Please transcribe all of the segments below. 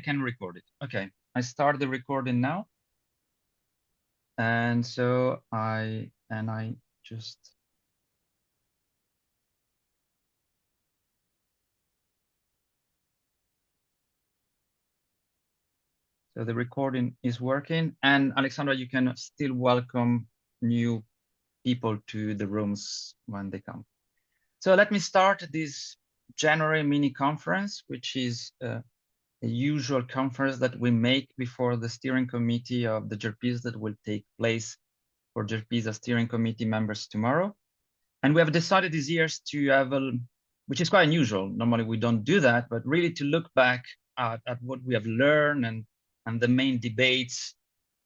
can record it. Okay, I start the recording now. And so I just. So the recording is working. And Alexandra, you can still welcome new people to the rooms when they come. So let me start this January mini conference, which is a usual conference that we make before the steering committee of the Gerpisa that will take place for Gerpisa steering committee members tomorrow. And we have decided this year to have which is quite unusual. Normally we don't do that, but really to look back at what we have learned and the main debates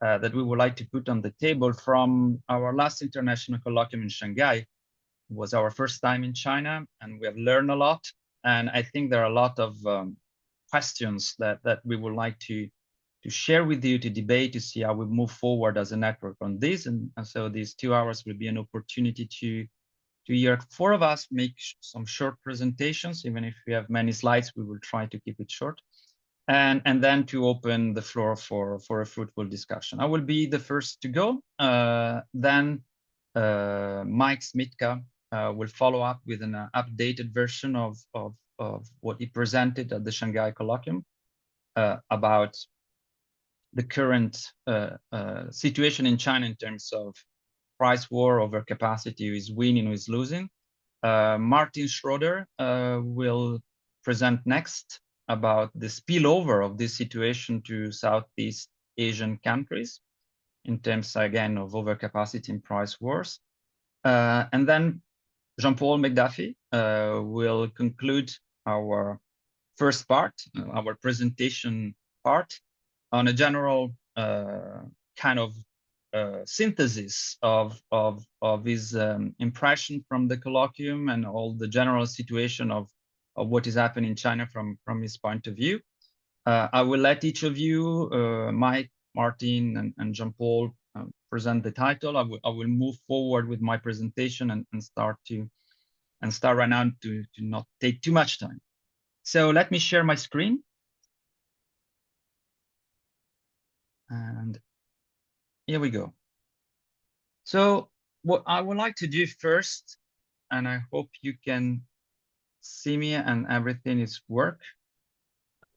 that we would like to put on the table from our last international colloquium in Shanghai. It was our first time in China, and we have learned a lot. And I think there are a lot of questions that we would like to share with you, to debate, to see how we move forward as a network on this. And so these 2 hours will be an opportunity to hear 4 of us make some short presentations. Even if we have many slides, we will try to keep it short. And then to open the floor for a fruitful discussion. I will be the first to go. Then Mike Smitka will follow up with an updated version of what he presented at the Shanghai colloquium about the current situation in China in terms of price war, overcapacity, who is winning, who is losing. Martin Schroeder will present next about the spillover of this situation to Southeast Asian countries in terms, again, of overcapacity and price wars. And then Jean-Paul MacDuffie will conclude our first part, our presentation part, on a general kind of synthesis of his impression from the colloquium and all the general situation of what is happening in China from his point of view. I will let each of you, Mike, Martin, and Jean-Paul, present the title. I will move forward with my presentation and start right now to not take too much time. So let me share my screen. And here we go. So what I would like to do first, and I hope you can see me and everything is work.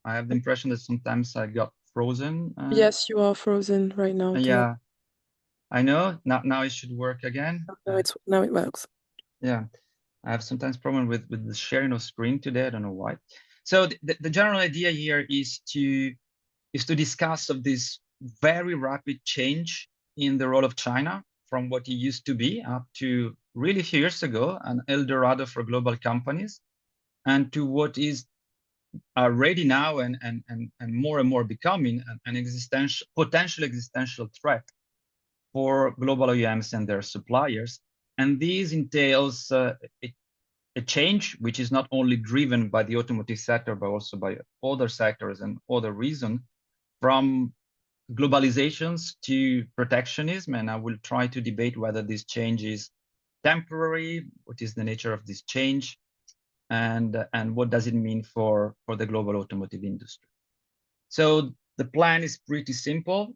I have the impression that sometimes I got frozen. Yes, you are frozen right now. Yeah, I know. Now it should work again. Now it works. Yeah, I have sometimes problem with the sharing of screen today. I don't know why. So the general idea here is to discuss of this very rapid change in the role of China from what it used to be up to really a few years ago, an Eldorado for global companies, and to what is already now and more becoming an potential existential threat for global OEMs and their suppliers. And this entails a change which is not only driven by the automotive sector, but also by other sectors and other reasons, from globalizations to protectionism. And I will try to debate whether this change is temporary, what is the nature of this change, and what does it mean for the global automotive industry. So the plan is pretty simple.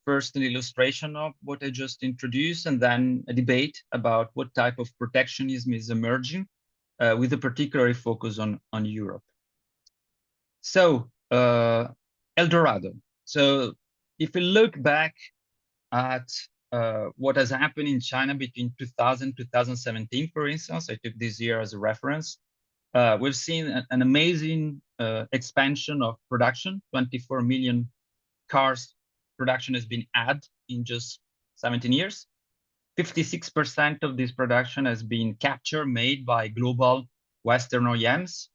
First, an illustration of what I just introduced, and then a debate about what type of protectionism is emerging, with a particular focus on Europe. So Eldorado. So if we look back at what has happened in China between 2000 and 2017, for instance, I took this year as a reference. We've seen an amazing expansion of production. 24 million cars production has been added in just 17 years. 56% of this production has been captured, made by global Western OEMs,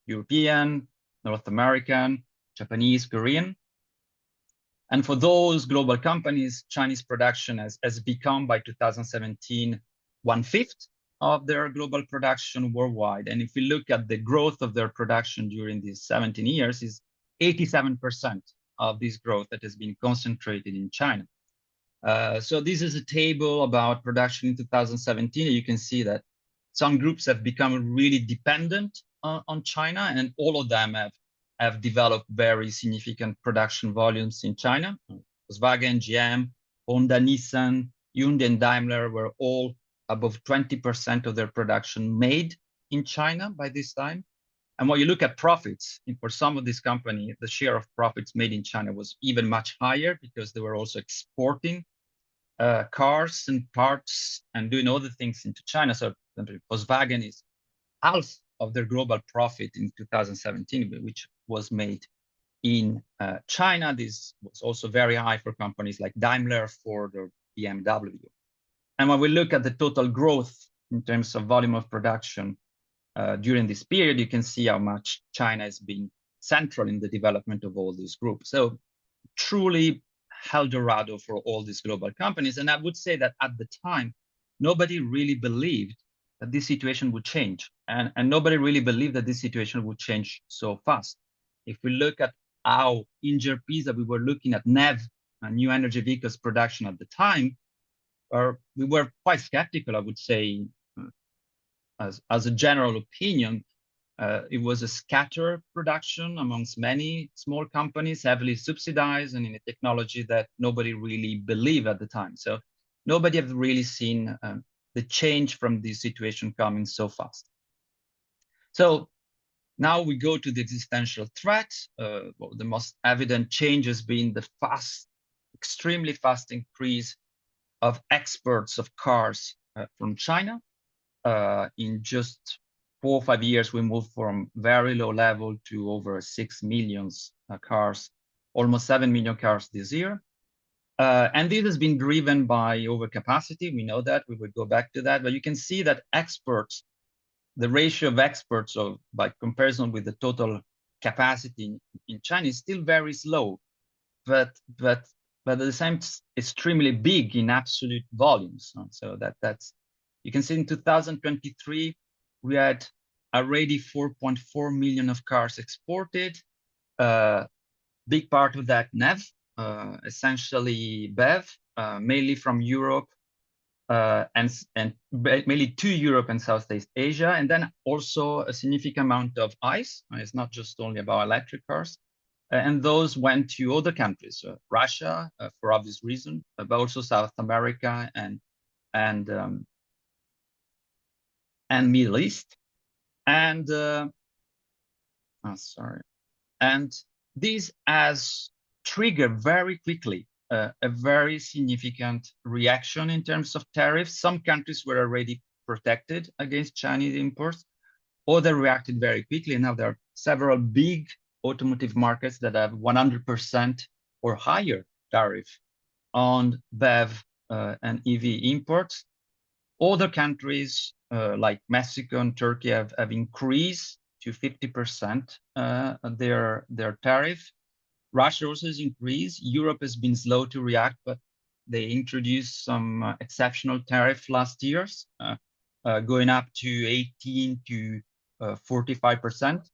European, North American, Japanese, Korean. And for those global companies, Chinese production has become, by 2017, 1/5 of their global production worldwide. And if we look at the growth of their production during these 17 years, is 87% of this growth that has been concentrated in China. So this is a table about production in 2017. You can see that some groups have become really dependent on China, and all of them have have developed very significant production volumes in China. Volkswagen, GM, Honda, Nissan, Hyundai, and Daimler were all above 20% of their production made in China by this time. And when you look at profits, for some of these companies, the share of profits made in China was even much higher because they were also exporting cars and parts and doing other things into China. So Volkswagen is half of their global profit in 2017, which was made in China. This was also very high for companies like Daimler, Ford, or BMW. And when we look at the total growth in terms of volume of production during this period, you can see how much China has been central in the development of all these groups. So truly Eldorado for all these global companies. And I would say that at the time, nobody really believed that this situation would change. And nobody really believed that this situation would change so fast. If we look at how in Gerpisa we were looking at NEV, new energy vehicles production at the time, we were quite skeptical, I would say, as a general opinion. It was a scatter production amongst many small companies, heavily subsidized, and in a technology that nobody really believed at the time. So nobody had really seen the change from this situation coming so fast. So now we go to the existential threat. Well, the most evident change has been the extremely fast increase of exports of cars from China. In just 4 or 5 years, we moved from very low level to over 6 million cars, almost 7 million cars this year. And this has been driven by overcapacity. We know that. We will go back to that. But you can see that exports, the ratio of exports by comparison with the total capacity in China is still very slow, but at the same time, extremely big in absolute volumes. So that's, you can see in 2023, we had already 4.4 million of cars exported. Big part of that NEV, essentially BEV, mainly from Europe, and mainly to Europe and Southeast Asia, and then also a significant amount of ICE. It's not just only about electric cars. And those went to other countries, Russia, for obvious reason, but also South America and Middle East. And and this has triggered very quickly a very significant reaction in terms of tariffs. Some countries were already protected against Chinese imports, others reacted very quickly. Now there are several big automotive markets that have 100% or higher tariff on BEV and EV imports. Other countries like Mexico and Turkey have increased to 50% their tariff. Russia also has increased. Europe has been slow to react, but they introduced some exceptional tariff last year, going up to 18 to 45%.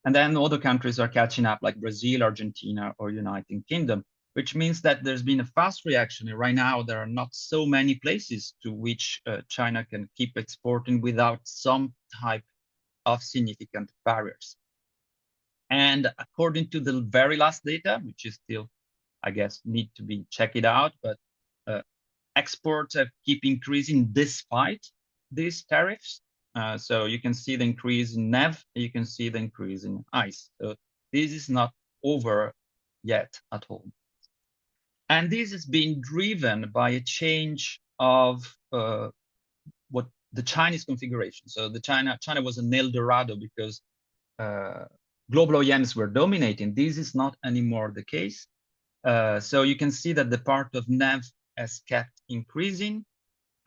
And then other countries are catching up, like Brazil, Argentina, or United Kingdom, which means that there's been a fast reaction. And right now, there are not so many places to which China can keep exporting without some type of significant barriers. And according to the very last data, which is still, I guess, need to be checked out, but exports have keep increasing despite these tariffs. So you can see the increase in NEV, you can see the increase in ICE. So this is not over yet at all. And this is being driven by a change of what the Chinese configuration. So China was an Eldorado because global OEMs were dominating. This is not anymore the case. So you can see that the part of NEV has kept increasing.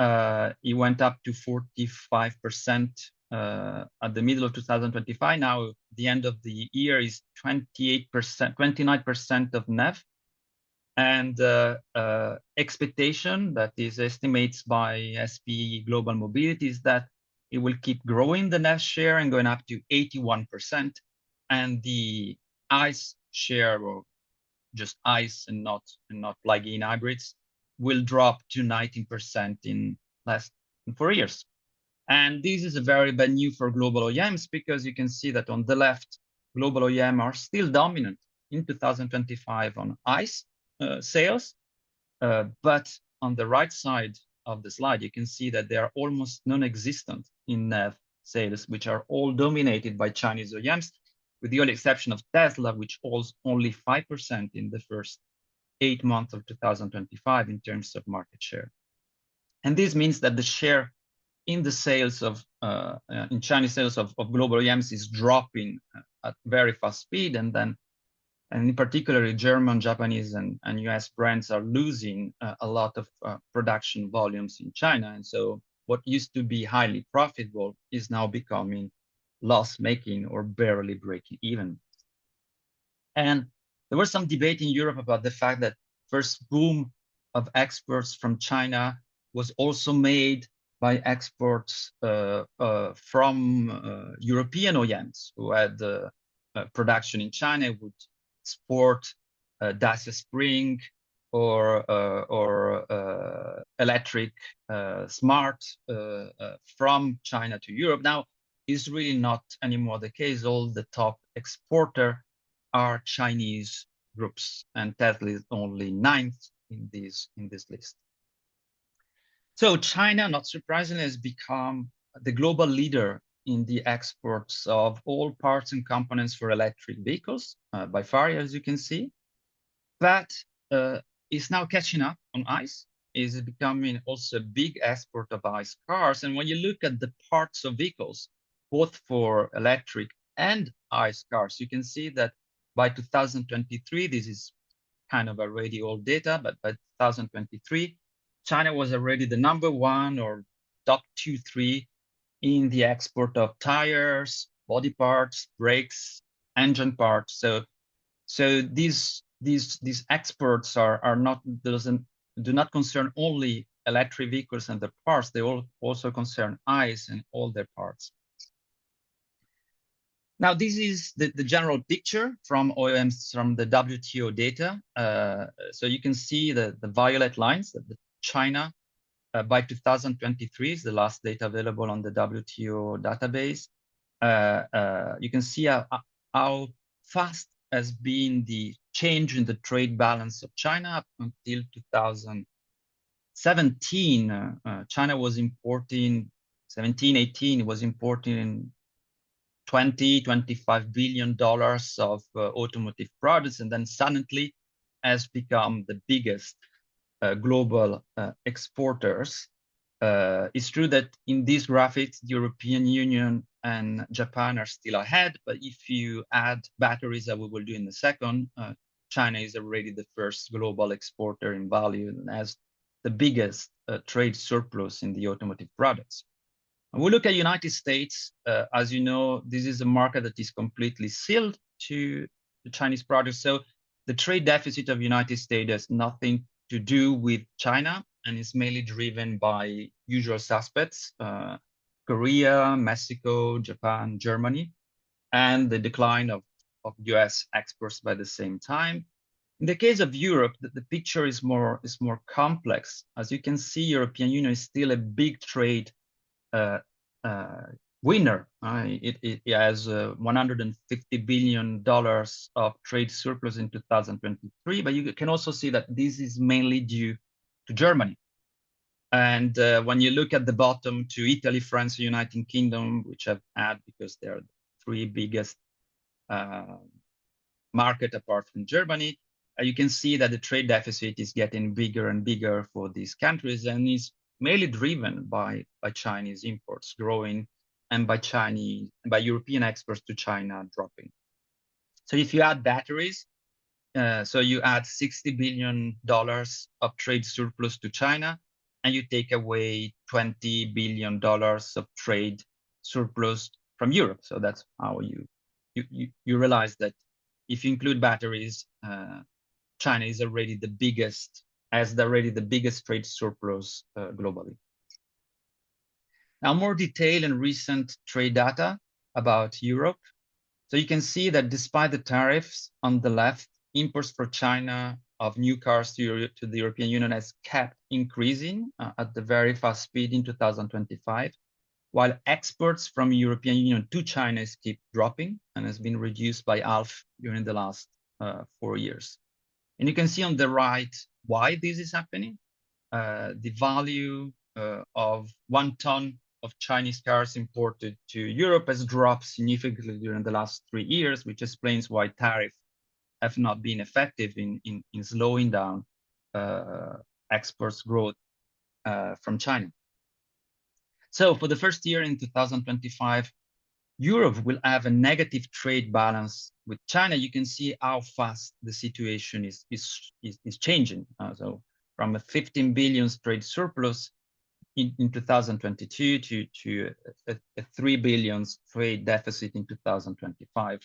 It went up to 45% at the middle of 2025. Now, the end of the year is 28%, 29% of NEV. And expectation that is estimates by SP Global Mobility is that it will keep growing the NEV share and going up to 81%. And the ICE share, or just ICE and not plug-in hybrids, will drop to 19% in less than 4 years. And this is a very bad news for global OEMs because you can see that on the left, global OEM are still dominant in 2025 on ICE sales. But on the right side of the slide, you can see that they are almost non-existent in NEV sales, which are all dominated by Chinese OEMs, with the only exception of Tesla, which holds only 5% in the first 8 months of 2025 in terms of market share. And this means that the share in the sales of in Chinese sales of global OEMs is dropping at very fast speed, and in particular, German, Japanese, and US brands are losing a lot of production volumes in China. And so what used to be highly profitable is now becoming loss-making or barely breaking even. And there was some debate in Europe about the fact that first boom of exports from China was also made by exports from European OEMs who had production in China, would export Dacia Spring or electric Smart from China to Europe. Now, is really not anymore the case. All the top exporter are Chinese groups, and Tesla is only 9th in this list. So China, not surprisingly, has become the global leader in the exports of all parts and components for electric vehicles, by far, as you can see. But is now catching up on ICE, is becoming also a big export of ICE cars. And when you look at the parts of vehicles, both for electric and ICE cars, you can see that by 2023, this is kind of already old data, but by 2023, China was already the #1 or top 2, 3 in the export of tires, body parts, brakes, engine parts. So these exports do not concern only electric vehicles and their parts. They also concern ICE and all their parts. Now, this is the general picture from OEMs from the WTO data. So you can see the violet lines, that China by 2023 is the last data available on the WTO database. You can see how fast has been the change in the trade balance of China up until 2017. China was importing, 17, 18, was importing $20–25 billion of automotive products, and then suddenly has become the biggest global exporters. It's true that in these graphics, the European Union and Japan are still ahead, but if you add batteries, that we will do in a second, China is already the first global exporter in value and has the biggest trade surplus in the automotive products. When we look at United States, as you know, this is a market that is completely sealed to the Chinese products. So the trade deficit of United States has nothing to do with China and is mainly driven by usual suspects, Korea, Mexico, Japan, Germany, and the decline of US exports by the same time. In the case of Europe, the picture is more complex. As you can see, European Union is still a big trade winner. It has $150 billion of trade surplus in 2023, but you can also see that this is mainly due to Germany. And when you look at the bottom to Italy, France, United Kingdom, which I've added because they're the 3 biggest market apart from Germany, you can see that the trade deficit is getting bigger and bigger for these countries, and is mainly driven by Chinese imports growing and by European exports to China dropping. So if you add batteries, so you add $60 billion of trade surplus to China, and you take away $20 billion of trade surplus from Europe. So that's how you realize that if you include batteries, China is already the biggest trade surplus globally. Now, more detailed and recent trade data about Europe. So you can see that despite the tariffs on the left, imports for China of new cars to the European Union has kept increasing at the very fast speed in 2025. while exports from European Union to China keep dropping and has been reduced by half during the last 4 years. And you can see on the right why this is happening. The value of 1 ton of Chinese cars imported to Europe has dropped significantly during the last 3 years, which explains why tariffs have not been effective in slowing down exports growth from China. So for the first year in 2025, Europe will have a negative trade balance with China. You can see how fast the situation is changing. So from a 15 billion trade surplus in 2022 to a 3 billion trade deficit in 2025.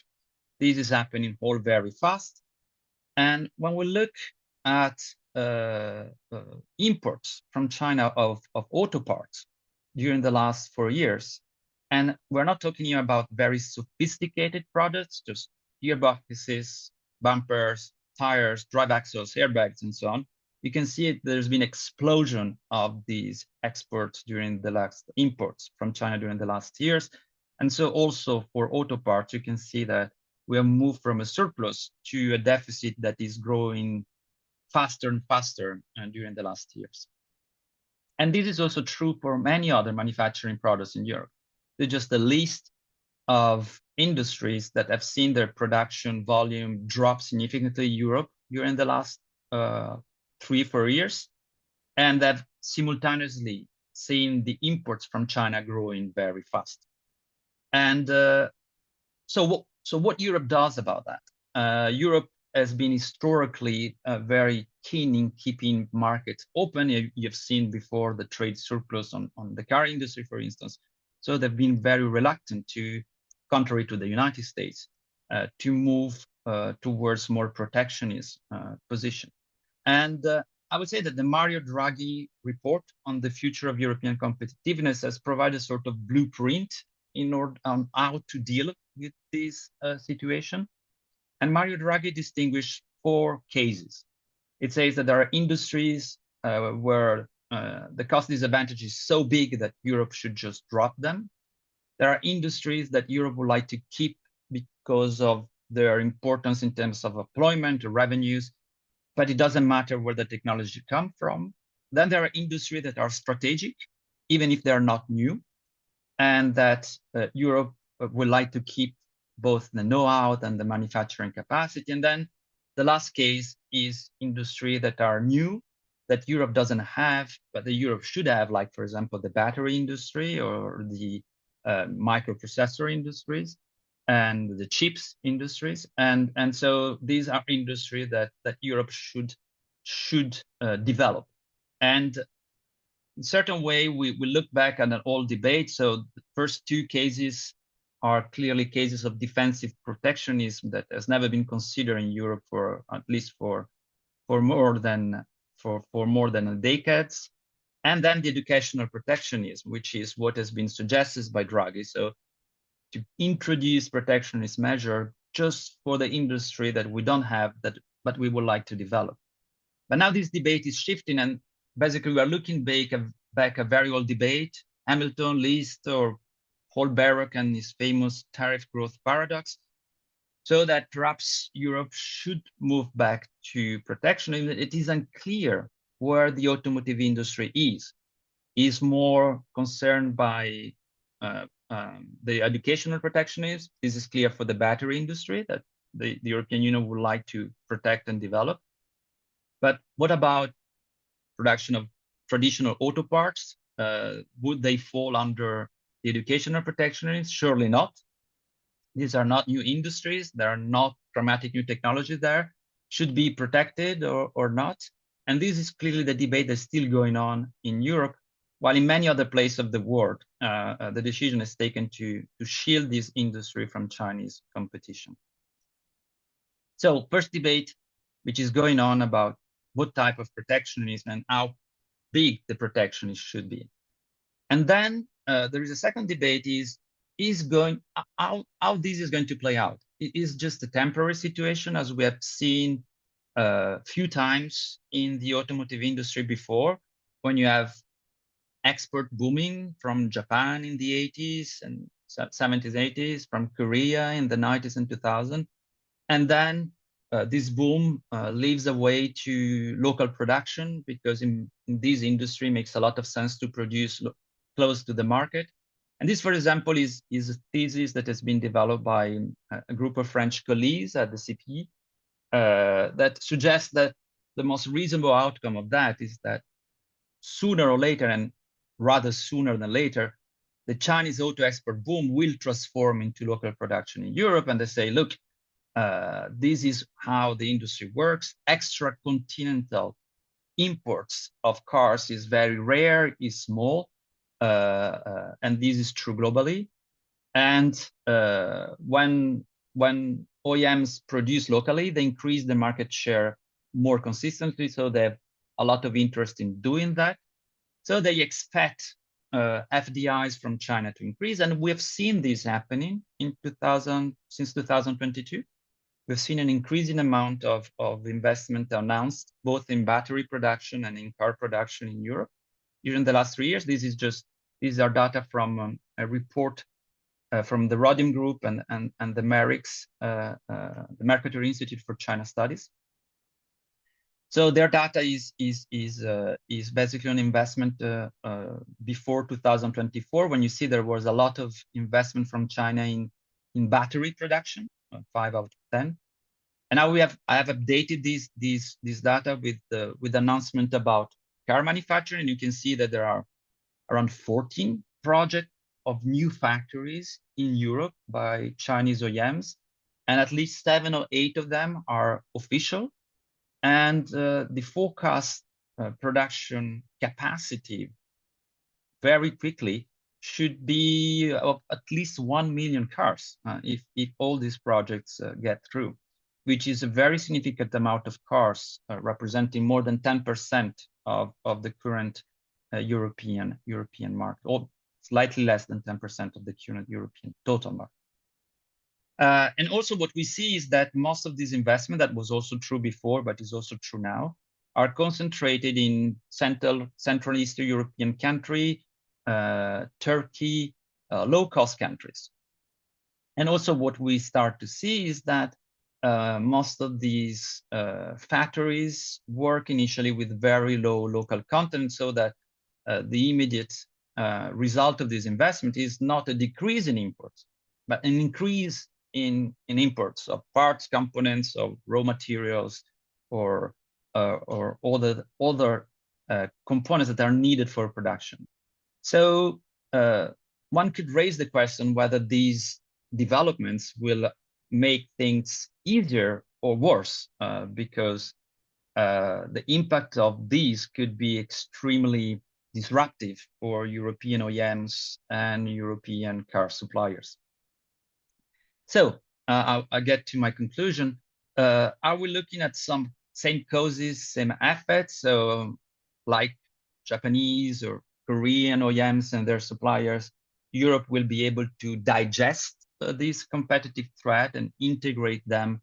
This is happening all very fast. And when we look at imports from China of auto parts during the last 4 years, and we're not talking here about very sophisticated products, just gearboxes, bumpers, tires, drive axles, airbags, and so on. You can see there's been explosion of these exports during the last imports from China during the last years. And so also for auto parts, you can see that we have moved from a surplus to a deficit that is growing faster and faster during the last years. And this is also true for many other manufacturing products in Europe. They're just a list of industries that have seen their production volume drop significantly in Europe during the last 3-4 years, and have simultaneously seen the imports from China growing very fast. And so what Europe does about that? Europe has been historically very keen in keeping markets open. You've seen before the trade surplus on the car industry, for instance. So they've been very reluctant to, contrary to the United States, to move towards more protectionist position. And I would say that the Mario Draghi report on the future of European competitiveness has provided a sort of blueprint in order on how to deal with this situation. And Mario Draghi distinguished 4 cases. It says that there are industries where the cost disadvantage is so big that Europe should just drop them. There are industries that Europe would like to keep because of their importance in terms of employment or revenues, but it doesn't matter where the technology comes from. Then there are industries that are strategic, even if they're not new, and that Europe would like to keep both the know-how and the manufacturing capacity. And then the last case is industry that are new, that Europe doesn't have, but that Europe should have, like, for example, the battery industry or the microprocessor industries and the chips industries. And so these are industries that Europe should develop. And in a certain way, we look back at an old debate. So the first 2 cases are clearly cases of defensive protectionism that has never been considered in Europe for at least for more than a decade. And then the educational protectionism, which is what has been suggested by Draghi. So to introduce protectionist measure just for the industry that we don't have, but we would like to develop. But now this debate is shifting, and basically we are looking back a very old debate, Hamilton, List, or Holbrooke and his famous tariff growth paradox, so that perhaps Europe should move back to protectionism. It is unclear where the automotive industry is more concerned by the educational protectionism. This is clear for the battery industry that the European Union would like to protect and develop. But what about production of traditional auto parts? Would they fall under the educational protectionism? Surely not. These are not new industries. There are not dramatic new technologies there. Should be protected or not? And this is clearly the debate that's still going on in Europe, while in many other places of the world, the decision is taken to shield this industry from Chinese competition. So first debate, which is going on about what type of protectionism and how big the protectionism should be. And then there is a second debate how this is going to play out. It is just a temporary situation, as we have seen a few times in the automotive industry before, when you have export booming from Japan in the 80s and 70s, 80s, from Korea in the 90s and 2000. And then this boom leaves a way to local production, because in this industry makes a lot of sense to produce close to the market. And this, for example, is a thesis that has been developed by a group of French colleagues at the CPE that suggests that the most reasonable outcome of that is that sooner or later, and rather sooner than later, the Chinese auto export boom will transform into local production in Europe. And they say, look, this is how the industry works. Extra-continental imports of cars is very rare, is small, and this is true globally. And when OEMs produce locally, they increase the market share more consistently, so they have a lot of interest in doing that. So they expect FDIs from China to increase, and we have seen this happening in since 2022. We've seen an increasing amount of investment announced, both in battery production and in car production in Europe during the last 3 years. These are data from a report from the Rodium Group and the MERICS, the Mercator Institute for China Studies. So their data is basically an investment before 2024, when you see there was a lot of investment from China in battery production, 5 out of 10. And now I have updated this data with the announcement about car manufacturing. You can see that there are around 14 projects of new factories in Europe by Chinese OEMs, and at least 7 or 8 of them are official. And the forecast production capacity very quickly should be of at least 1 million cars if all these projects get through, which is a very significant amount of cars, representing more than 10% of the current European market, or slightly less than 10% of the current European total market. And also what we see is that most of this investment, that was also true before, but is also true now, are concentrated in Central and Eastern European country, Turkey, low-cost countries. And also what we start to see is that most of these factories work initially with very low local content, so that the immediate result of this investment is not a decrease in imports, but an increase in imports of parts, components, of raw materials, or other components that are needed for production. So one could raise the question whether these developments will make things easier or worse, because the impact of these could be extremely disruptive for European OEMs and European car suppliers. So I'll get to my conclusion. Are we looking at some same causes, same effects? So like Japanese or Korean OEMs and their suppliers, Europe will be able to digest this competitive threat and integrate them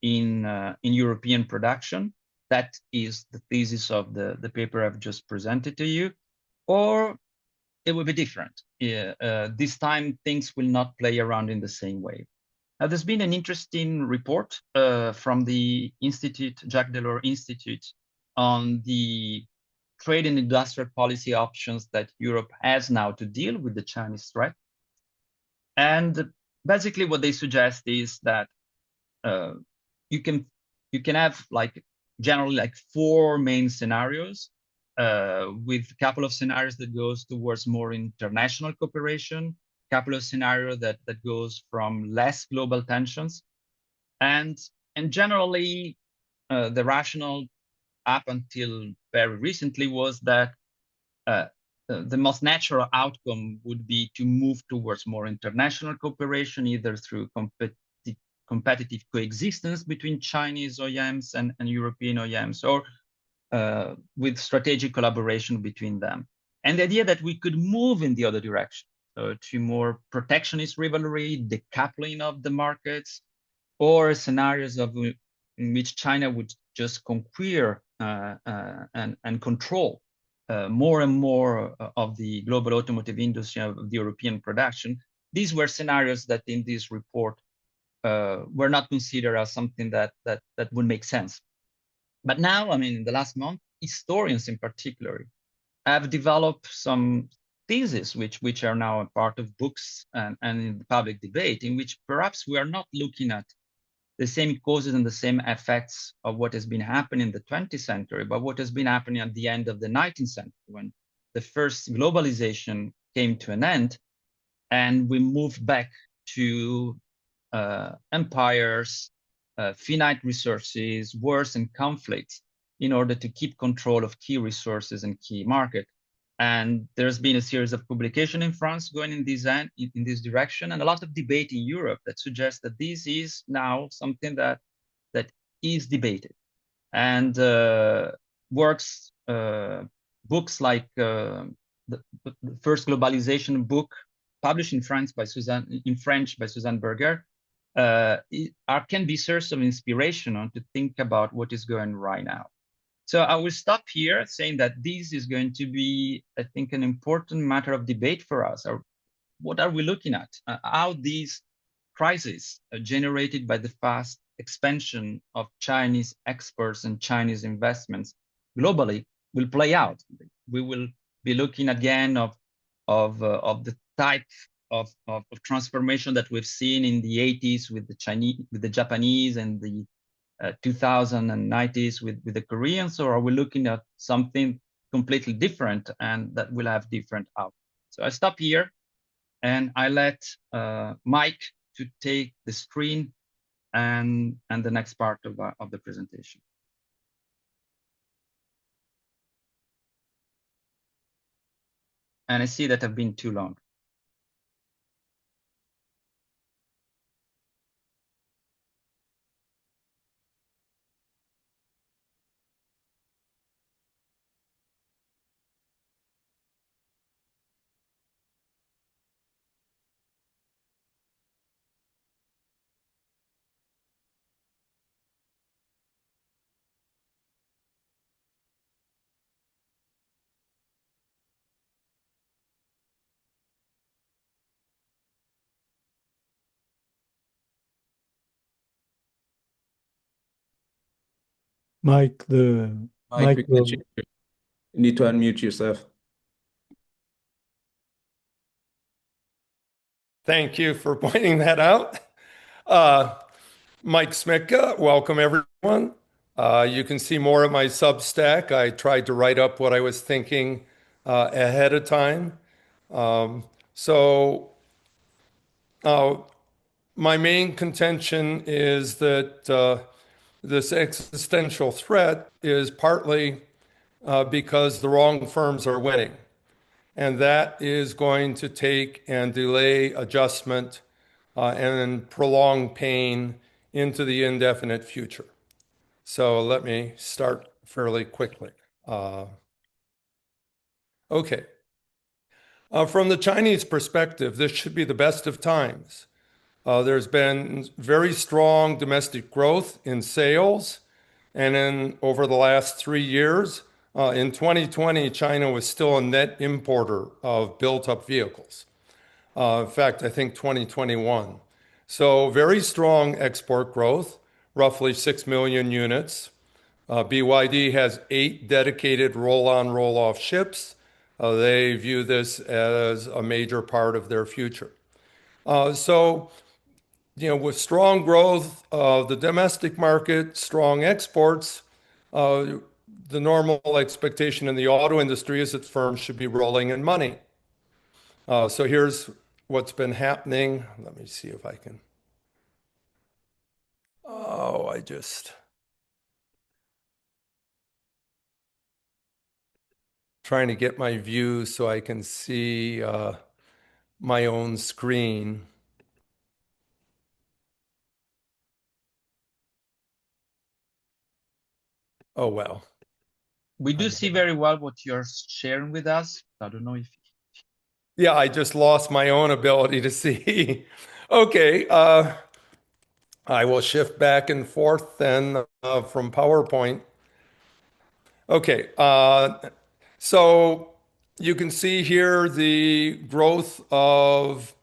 in European production. That is the thesis of the paper I've just presented to you. Or it will be different. This time, things will not play around in the same way. Now, there's been an interesting report from the Institute, Jacques Delors Institute, on the trade and industrial policy options that Europe has now to deal with the Chinese threat. And basically what they suggest is that you can have generally 4 main scenarios, with a couple of scenarios that goes towards more international cooperation, a couple of scenarios that goes from less global tensions. And generally, the rationale up until very recently was that the most natural outcome would be to move towards more international cooperation, either through competitive coexistence between Chinese OEMs and European OEMs, or with strategic collaboration between them. And the idea that we could move in the other direction, so to more protectionist rivalry, decoupling of the markets, or scenarios in which China would just conquer and control more and more of the global automotive industry, of the European production. These were scenarios that in this report were not considered as something that would make sense. But now, I mean, in the last month, historians in particular have developed some theses which are now a part of books and in the public debate, in which perhaps we are not looking at the same causes and the same effects of what has been happening in the 20th century, but what has been happening at the end of the 19th century, when the first globalization came to an end and we moved back to empires, finite resources, wars and conflicts in order to keep control of key resources and key market. And there's been a series of publications in France going in this direction, and a lot of debate in Europe that suggests that this is now something that is debated. And books like the first globalization book published in French by Suzanne Berger can be source of inspiration on to think about what is going right now. So I will stop here saying that this is going to be, I think, an important matter of debate for us. Or what are we looking at? How these crises generated by the fast expansion of Chinese exports and Chinese investments globally will play out. We will be looking again of the type of transformation that we've seen in the 80s with the Japanese, and the 2090s with the Koreans, or are we looking at something completely different and that will have different outcomes? So I stop here and I let Mike to take the screen and the next part of the presentation. And I see that I've been too long. Mike, the Mike, mic will. you need to unmute yourself. Thank you for pointing that out. Mike Smitka, welcome everyone. You can see more of my Substack. I tried to write up what I was thinking ahead of time. My main contention is that this existential threat is partly because the wrong firms are winning. And that is going to take and delay adjustment and prolong pain into the indefinite future. So let me start fairly quickly. Okay. From the Chinese perspective, this should be the best of times. There's been very strong domestic growth in sales, and over the last 3 years, in 2020, China was still a net importer of built-up vehicles. In fact, I think 2021. So very strong export growth, roughly 6 million units. BYD has 8 dedicated roll-on, roll-off ships. They view this as a major part of their future. With strong growth of the domestic market, strong exports, the normal expectation in the auto industry is that firms should be rolling in money. So here's what's been happening. Let me see if I can. Trying to get my view so I can see my own screen. Oh, well. We do see very well what you're sharing with us. I don't know if... Yeah, I just lost my own ability to see. Okay, I will shift back and forth then from PowerPoint. Okay, So you can see here the growth of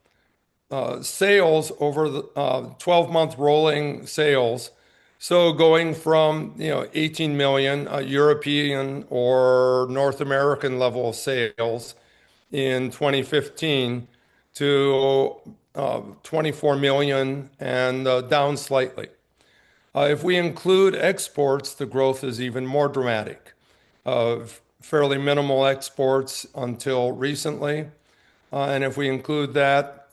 sales over the 12-month rolling sales. So going from 18 million European or North American level of sales in 2015 to 24 million and down slightly. If we include exports, the growth is even more dramatic. Fairly minimal exports until recently. And if we include that,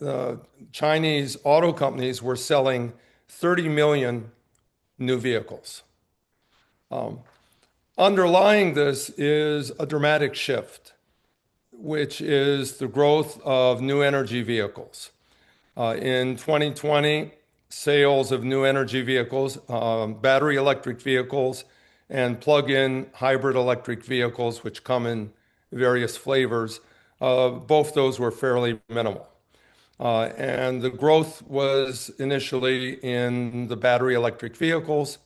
Chinese auto companies were selling 30 million new vehicles. Underlying this is a dramatic shift, which is the growth of new energy vehicles. In 2020, sales of new energy vehicles, battery electric vehicles, and plug-in hybrid electric vehicles, which come in various flavors, both those were fairly minimal. And the growth was initially in the battery electric vehicles,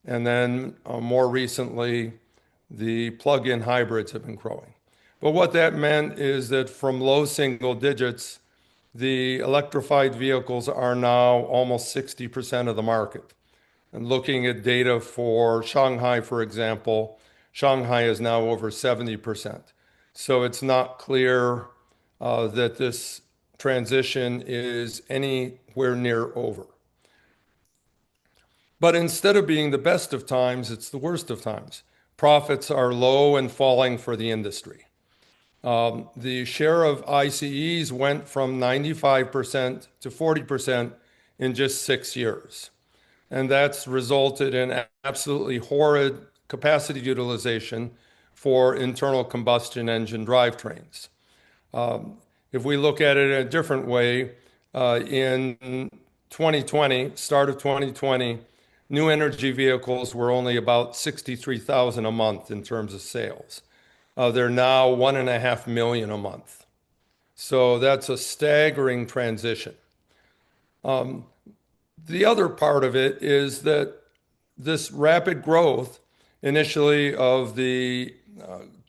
and then more recently, the plug-in hybrids have been growing. But what that meant is that from low single digits, the electrified vehicles are now almost 60% of the market. And looking at data for Shanghai, for example, Shanghai is now over 70%. So it's not clear that this transition is anywhere near over. But instead of being the best of times, it's the worst of times. Profits are low and falling for the industry. The share of ICEs went from 95% to 40% in just 6 years. And that's resulted in absolutely horrid capacity utilization for internal combustion engine drivetrains. If we look at it in a different way, in 2020, start of 2020, new energy vehicles were only about 63,000 a month in terms of sales. They're now 1.5 million a month. So that's a staggering transition. The other part of it is that this rapid growth, initially of the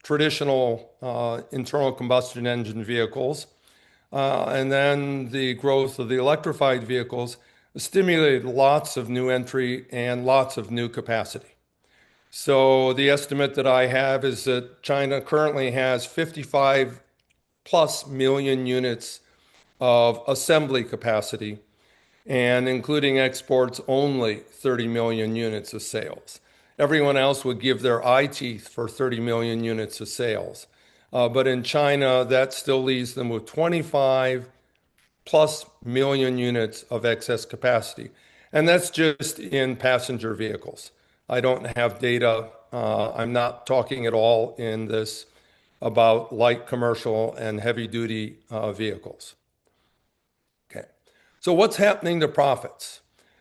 traditional internal combustion engine vehicles, and then the growth of the electrified vehicles, stimulated lots of new entry and lots of new capacity. So the estimate that I have is that China currently has 55 plus million units of assembly capacity, and including exports, only 30 million units of sales. Everyone else would give their eye teeth for 30 million units of sales. But in China, that still leaves them with 25 plus million units of excess capacity. And that's just in passenger vehicles. I don't have data. I'm not talking at all in this about light commercial and heavy duty vehicles. Okay. So what's happening to profits?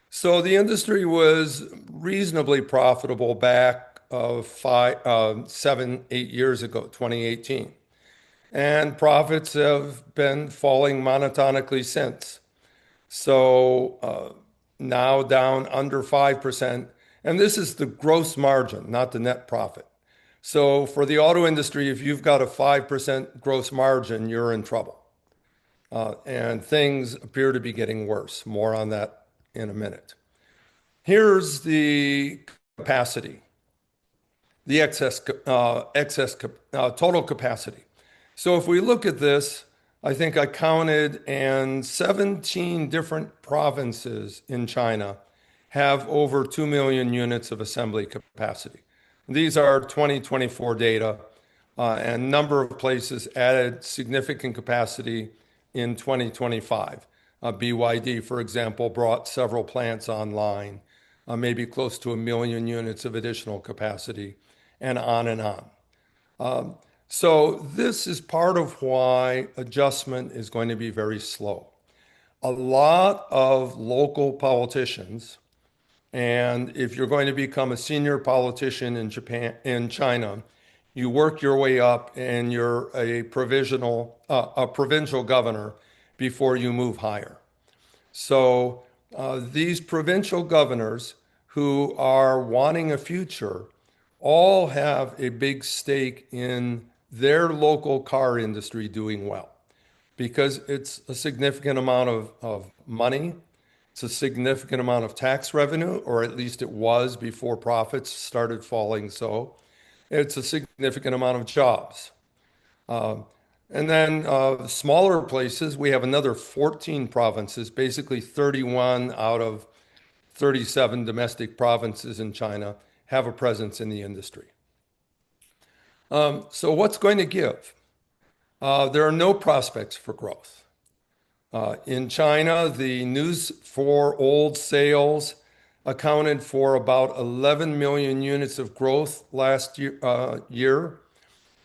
So the industry was reasonably profitable back 7, 8 years ago, 2018. And profits have been falling monotonically since. So now down under 5%. And this is the gross margin, not the net profit. So for the auto industry, if you've got a 5% gross margin, you're in trouble. And things appear to be getting worse. More on that in a minute. Here's the capacity, the total capacity. So if we look at this, I think I counted, and 17 different provinces in China have over 2 million units of assembly capacity. These are 2024 data, and a number of places added significant capacity in 2025. BYD, for example, brought several plants online, maybe close to 1 million units of additional capacity, and on and on. So this is part of why adjustment is going to be very slow. A lot of local politicians, and if you're going to become a senior politician in China, you work your way up and you're a provincial governor before you move higher. So these provincial governors who are wanting a future all have a big stake in their local car industry doing well because it's a significant amount of money. It's a significant amount of tax revenue, or at least it was before profits started falling. So it's a significant amount of jobs. And then smaller places, we have another 14 provinces, basically 31 out of 37 domestic provinces in China have a presence in the industry. So what's going to give? There are no prospects for growth. In China, the news for old sales accounted for about 11 million units of growth last year,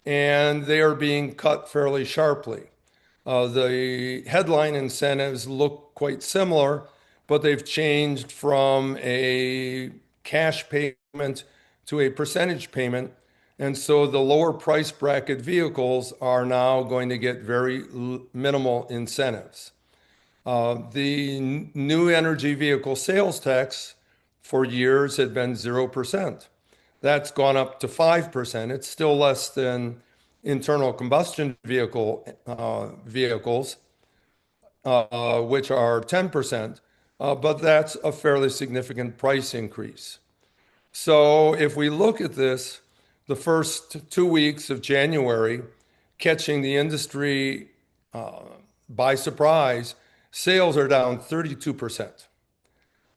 and they are being cut fairly sharply. The headline incentives look quite similar, but they've changed from a cash payment to a percentage payment. And so the lower price bracket vehicles are now going to get very minimal incentives. The new energy vehicle sales tax for years had been 0%. That's gone up to 5%. It's still less than internal combustion vehicles, which are 10%, but that's a fairly significant price increase. So if we look at this, the first 2 weeks of January, catching the industry by surprise, sales are down 32%.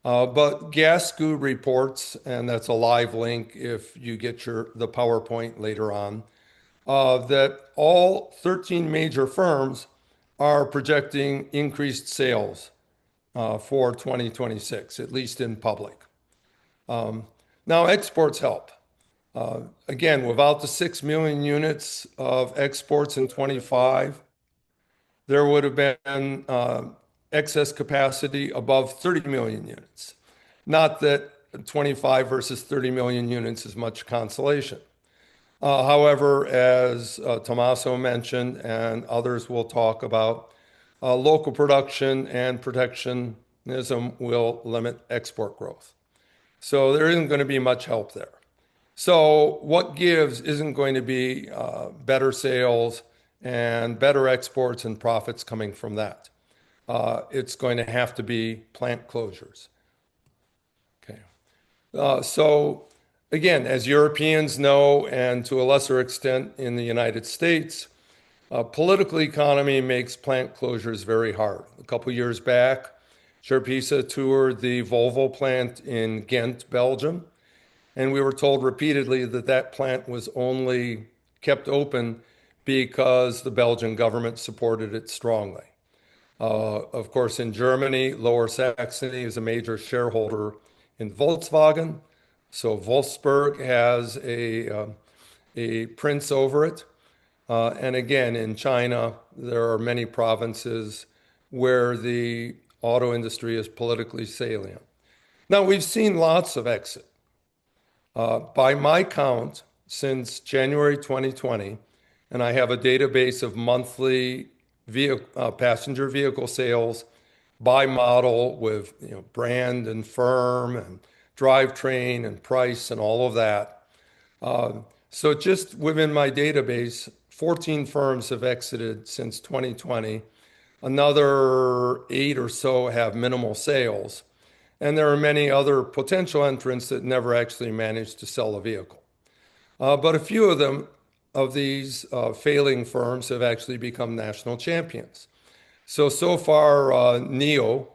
But Gasgoo reports, and that's a live link if you get the PowerPoint later on, that all 13 major firms are projecting increased sales for 2026, at least in public. Now, exports help. Again, without the 6 million units of exports in 25, there would have been excess capacity above 30 million units. Not that 25 versus 30 million units is much consolation. However, as Tommaso mentioned, and others will talk about, local production and protectionism will limit export growth. So there isn't going to be much help there. So what gives isn't going to be better sales and better exports and profits coming from that. It's going to have to be plant closures. Okay. So again, as Europeans know, and to a lesser extent in the United States, political economy makes plant closures very hard. A couple years back, Gerpisa toured the Volvo plant in Ghent, Belgium, and we were told repeatedly that that plant was only kept open because the Belgian government supported it strongly. Of course, in Germany, Lower Saxony is a major shareholder in Volkswagen, so Wolfsburg has a prince over it. And again, in China, there are many provinces where the auto industry is politically salient. Now, we've seen lots of exit. By my count, since January 2020, and I have a database of monthly passenger vehicle sales by model with brand and firm and drivetrain and price and all of that. So just within my database, 14 firms have exited since 2020. Another 8 or so have minimal sales. And there are many other potential entrants that never actually managed to sell a vehicle. But a few of these failing firms have actually become national champions. So far, NIO,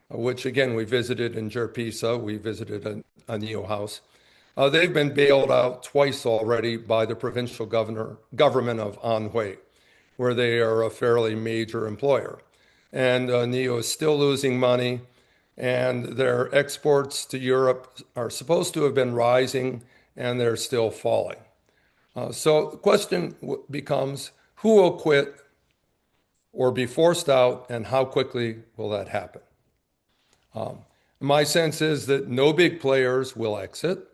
which again, we visited in Gerpisa, we visited a NIO house. They've been bailed out twice already by the provincial government of Anhui, where they are a fairly major employer. And NIO is still losing money, and their exports to Europe are supposed to have been rising, and they're still falling. So the question becomes, who will quit or be forced out, and how quickly will that happen? My sense is that no big players will exit,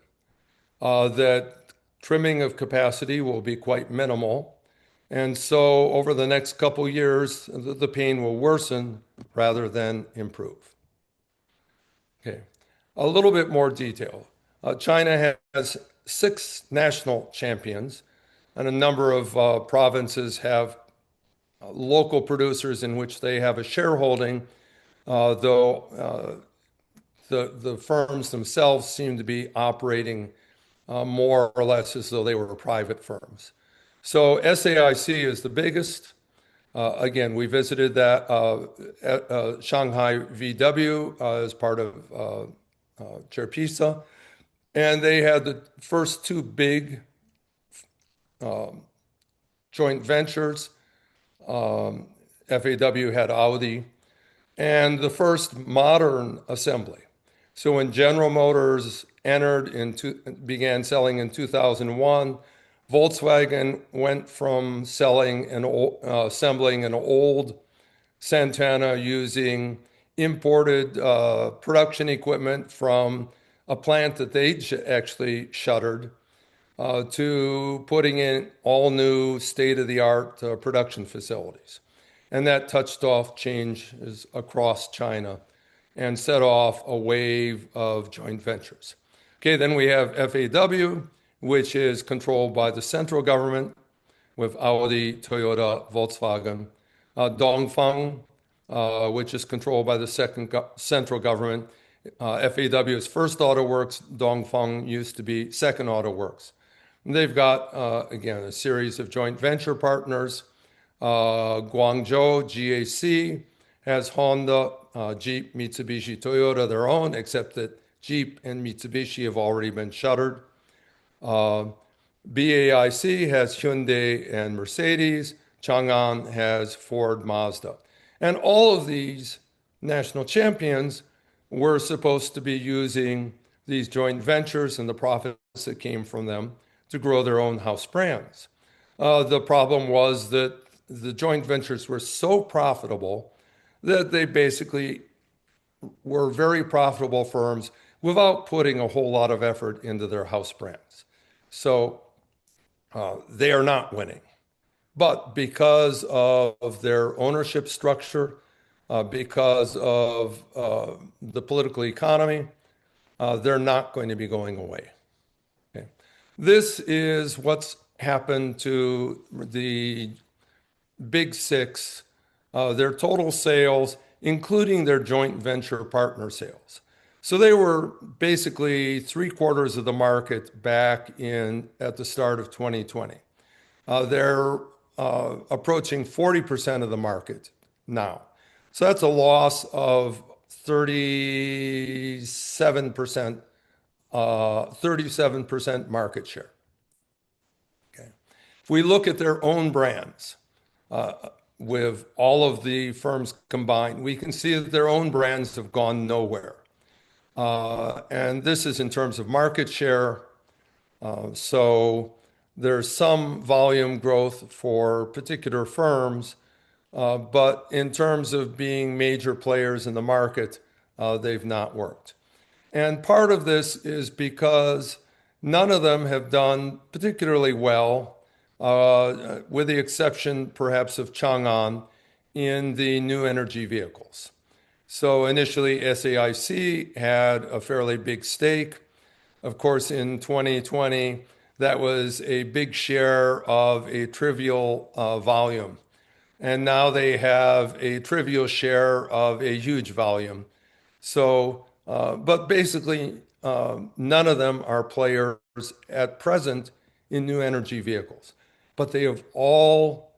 that trimming of capacity will be quite minimal, and so over the next couple years, the pain will worsen rather than improve. Okay, a little bit more detail. China has 6 national champions. and a number of provinces have local producers in which they have a shareholding, though the firms themselves seem to be operating more or less as though they were private firms. So SAIC is the biggest. Again, we visited that at Shanghai VW as part of Gerpisa, and they had the first two big joint ventures. FAW had Audi, and the first modern assembly. So when General Motors began selling in 2001, Volkswagen went from assembling an old Santana using imported production equipment from a plant that they actually shuttered to putting in all new state-of-the-art production facilities. And that touched off changes across China and set off a wave of joint ventures. Okay, then we have FAW, which is controlled by the central government with Audi, Toyota, Volkswagen. Dongfeng, which is controlled by the central government. FAW is First Auto Works. Dongfeng used to be Second Auto Works. And they've got, again, a series of joint venture partners. Guangzhou, GAC, has Honda, Jeep, Mitsubishi, Toyota, their own, except that Jeep and Mitsubishi have already been shuttered. BAIC has Hyundai and Mercedes. Chang'an has Ford, Mazda. And all of these national champions were supposed to be using these joint ventures and the profits that came from them to grow their own house brands. The problem was that the joint ventures were so profitable that they basically were very profitable firms without putting a whole lot of effort into their house brands. So they are not winning. But because of their ownership structure, because of the political economy, they're not going to be going away. Okay. This is what's happened to the big six, their total sales, including their joint venture partner sales. So they were basically 3/4 of the market back at the start of 2020. They're approaching 40% of the market now. So that's a loss of 37% market share. Okay. If we look at their own brands, with all of the firms combined, we can see that their own brands have gone nowhere. And this is in terms of market share. So there's some volume growth for particular firms, but in terms of being major players in the market, they've not worked. And part of this is because none of them have done particularly well, with the exception perhaps of Chang'an, in the new energy vehicles. So initially, SAIC had a fairly big stake. Of course, in 2020, that was a big share of a trivial volume. And now they have a trivial share of a huge volume. So, but basically, none of them are players at present in new energy vehicles. But they have all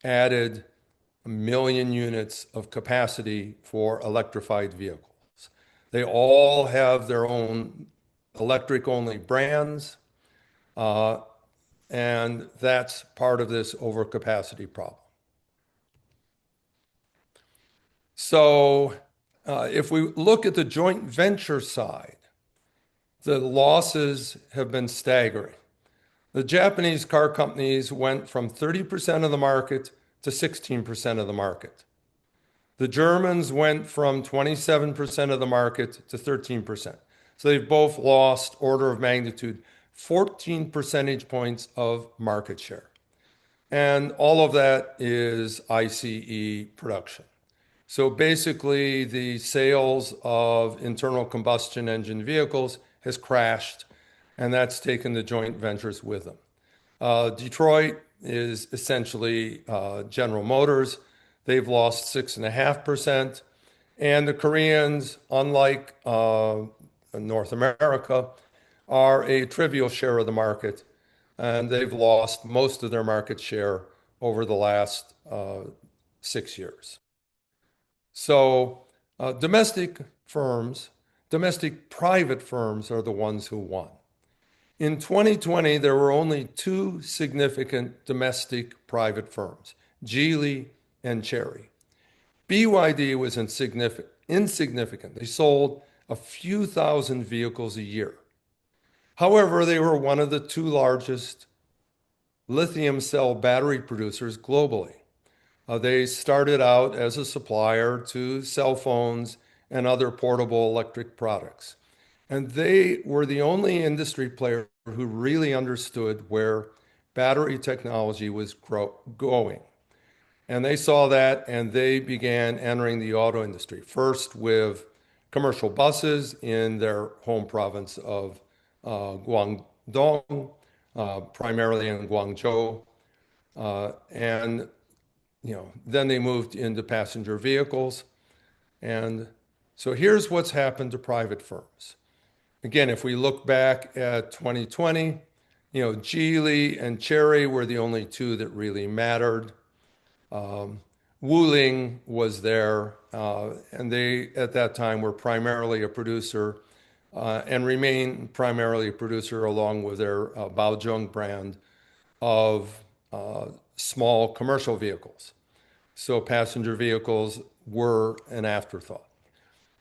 added 1 million units of capacity for electrified vehicles. They all have their own electric-only brands, and that's part of this overcapacity problem. So if we look at the joint venture side, the losses have been staggering. The Japanese car companies went from 30% of the market to 16% of the market. The Germans went from 27% of the market to 13%. So they've both lost, order of magnitude, 14 percentage points of market share. And all of that is ICE production. So basically, the sales of internal combustion engine vehicles has crashed, and that's taken the joint ventures with them. Detroit is essentially General Motors. They've lost 6.5%. And the Koreans, unlike North America, are a trivial share of the market. And they've lost most of their market share over the last 6 years. So domestic private firms are the ones who won. In 2020, there were only two significant domestic private firms, Geely and Chery. BYD was insignificant. They sold a few thousand vehicles a year. However, they were one of the two largest lithium cell battery producers globally. They started out as a supplier to cell phones and other portable electric products. And they were the only industry player who really understood where battery technology was going. And they saw that and they began entering the auto industry, first with commercial buses in their home province of Guangdong, primarily in Guangzhou. And then they moved into passenger vehicles. And so here's what's happened to private firms. Again, if we look back at 2020, Geely and Chery were the only two that really mattered. Wuling was there, and they, at that time, were primarily a producer and remain primarily a producer along with their Baozhong brand of small commercial vehicles. So passenger vehicles were an afterthought.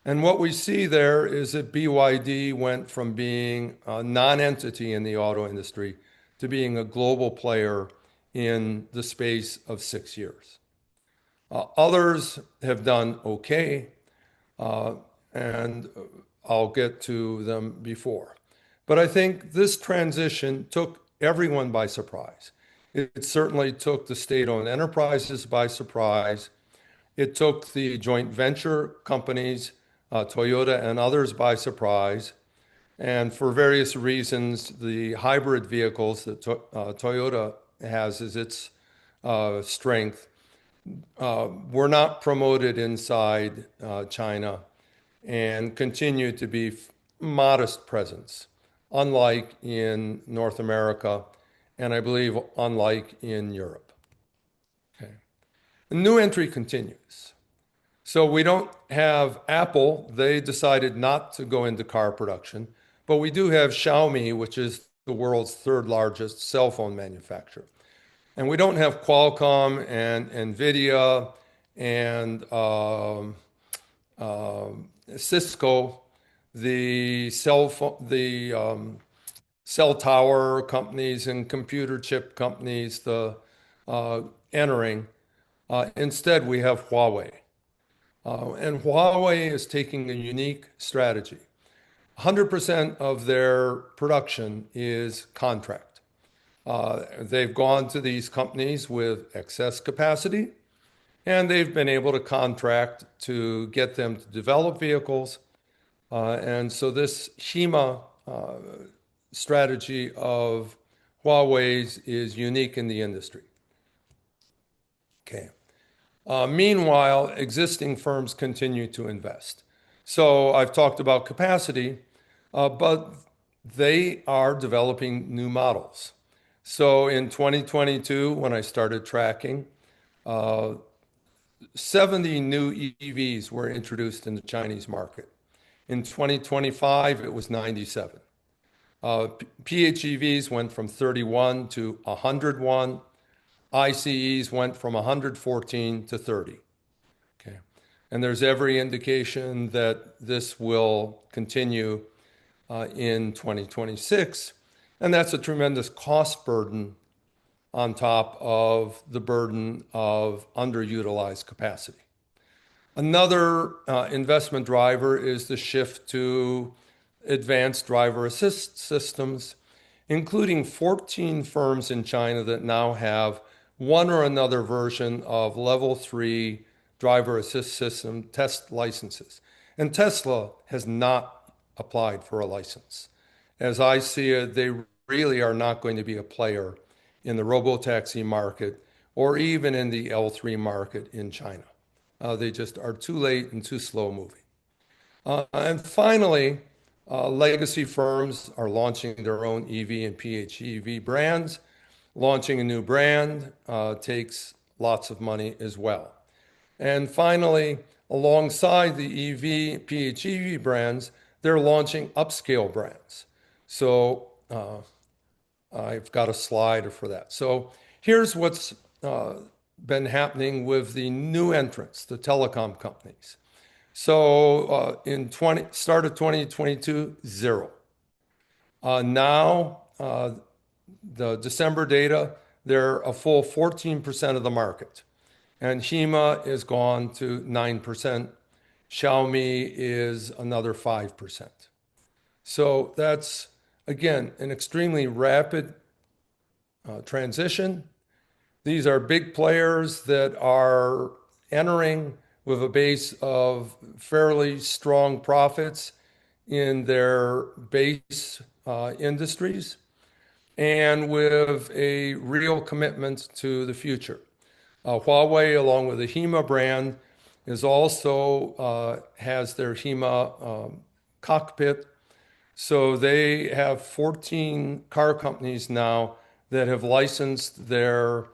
And what we see there is that BYD went from being a non-entity in the auto industry to being a global player in the space of 6 years. Others have done okay, and I'll get to them before. But I think this transition took everyone by surprise. It certainly took the state-owned enterprises by surprise. It took the joint venture companies, Toyota and others, by surprise. And for various reasons, the hybrid vehicles that Toyota has as its strength were not promoted inside China and continue to be modest presence, unlike in North America, and I believe unlike in Europe. Okay. The new entry continues. So we don't have Apple. They decided not to go into car production, but we do have Xiaomi, which is the world's third largest cell phone manufacturer. And we don't have Qualcomm and NVIDIA and Cisco, the cell tower companies and computer chip companies, entering. Instead, we have Huawei. And Huawei is taking a unique strategy. 100% of their production is contract. They've gone to these companies with excess capacity, and they've been able to contract to get them to develop vehicles. And so this HEMA strategy of Huawei's is unique in the industry. Okay. Meanwhile, existing firms continue to invest. So I've talked about capacity, but they are developing new models. So in 2022, when I started tracking, 70 new EVs were introduced in the Chinese market. In 2025, it was 97. PHEVs went from 31 to 101. ICEs went from 114 to 30. Okay. And there's every indication that this will continue in 2026. And that's a tremendous cost burden on top of the burden of underutilized capacity. Another investment driver is the shift to advanced driver assist systems, including 14 firms in China that now have one or another version of level 3 driver assist system test licenses. And Tesla has not applied for a license. As I see it, they really are not going to be a player in the robotaxi market or even in the L3 market in China. They just are too late and too slow moving. And finally, legacy firms are launching their own EV and PHEV brands. Launching a new brand takes lots of money as well. And finally, alongside the EV, PHEV brands, they're launching upscale brands. So I've got a slide for that. So here's what's been happening with the new entrants, the telecom companies. So in start of 2022, zero. Now, the December data, they're a full 14% of the market. And HEMA is gone to 9%. Xiaomi is another 5%. So that's, again, an extremely rapid transition. These are big players that are entering with a base of fairly strong profits in their base industries and with a real commitment to the future. Huawei, along with the HEMA brand, is also has their HEMA cockpit. So they have 14 car companies now that have licensed their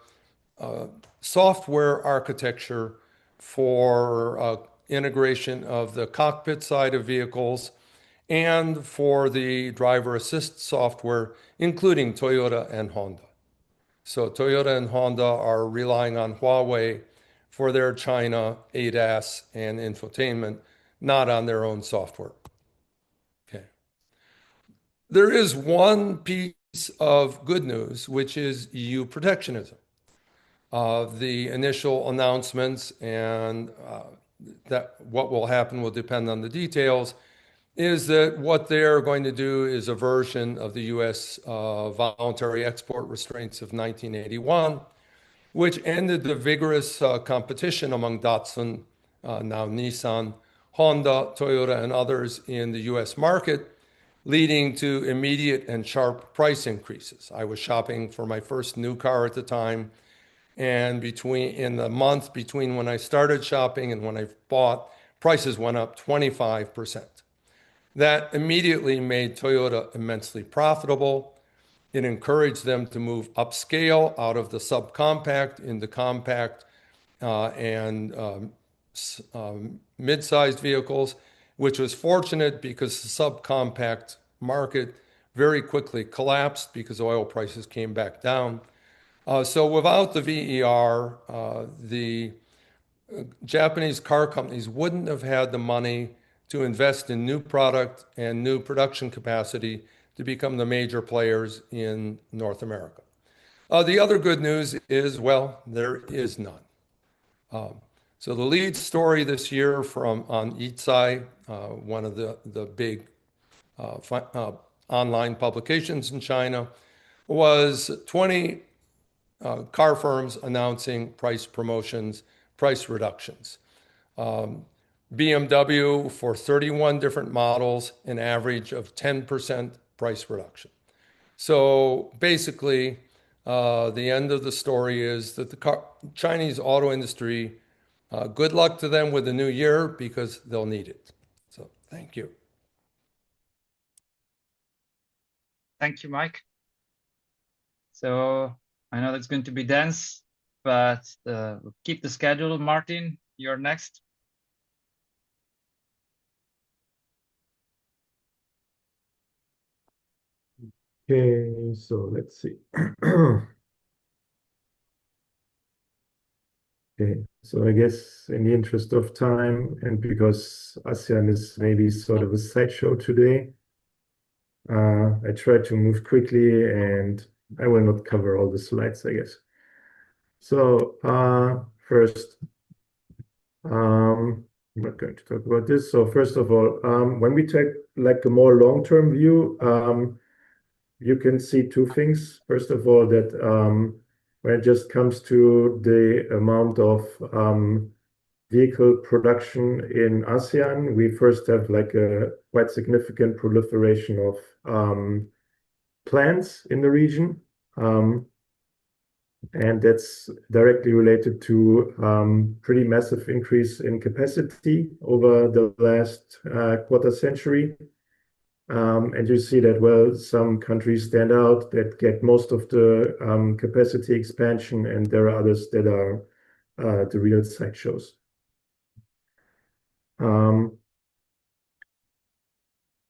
software architecture for integration of the cockpit side of vehicles and for the driver assist software, including Toyota and Honda. So Toyota and Honda are relying on Huawei for their China ADAS and infotainment, not on their own software. Okay. There is one piece of good news, which is EU protectionism. The initial announcements and that what will happen will depend on the details, is that what they're going to do is a version of the US voluntary export restraints of 1981, which ended the vigorous competition among Datsun, now Nissan, Honda, Toyota, and others in the US market, leading to immediate and sharp price increases. I was shopping for my first new car at the time, and in the month between when I started shopping and when I bought, prices went up 25%. That immediately made Toyota immensely profitable. It encouraged them to move upscale out of the subcompact into compact and mid-sized vehicles, which was fortunate because the subcompact market very quickly collapsed because oil prices came back down. So without the VER, the Japanese car companies wouldn't have had the money to invest in new product and new production capacity to become the major players in North America. The other good news is, well, there is none. So the lead story this year on Eatsai, one of the big online publications in China, was 20 car firms announcing price promotions, price reductions. BMW for 31 different models, an average of 10% price reduction. So basically, the end of the story is that the Chinese auto industry, good luck to them with the new year because they'll need it. So thank you. Thank you, Mike. So I know that's going to be dense, but we'll keep the schedule. Martin, you're next. Okay, so let's see. Okay, so I guess in the interest of time, and because ASEAN is maybe sort of a sideshow today, I try to move quickly and I will not cover all the slides, I guess. So first, I'm not going to talk about this. So first of all, when we take like a more long-term view, you can see two things. First of all, that when it just comes to the amount of vehicle production in ASEAN, we first have like a quite significant proliferation of plants in the region. And that's directly related to pretty massive increase in capacity over the last quarter century. And you see that, well, some countries stand out that get most of the capacity expansion, and there are others that are the real sideshows.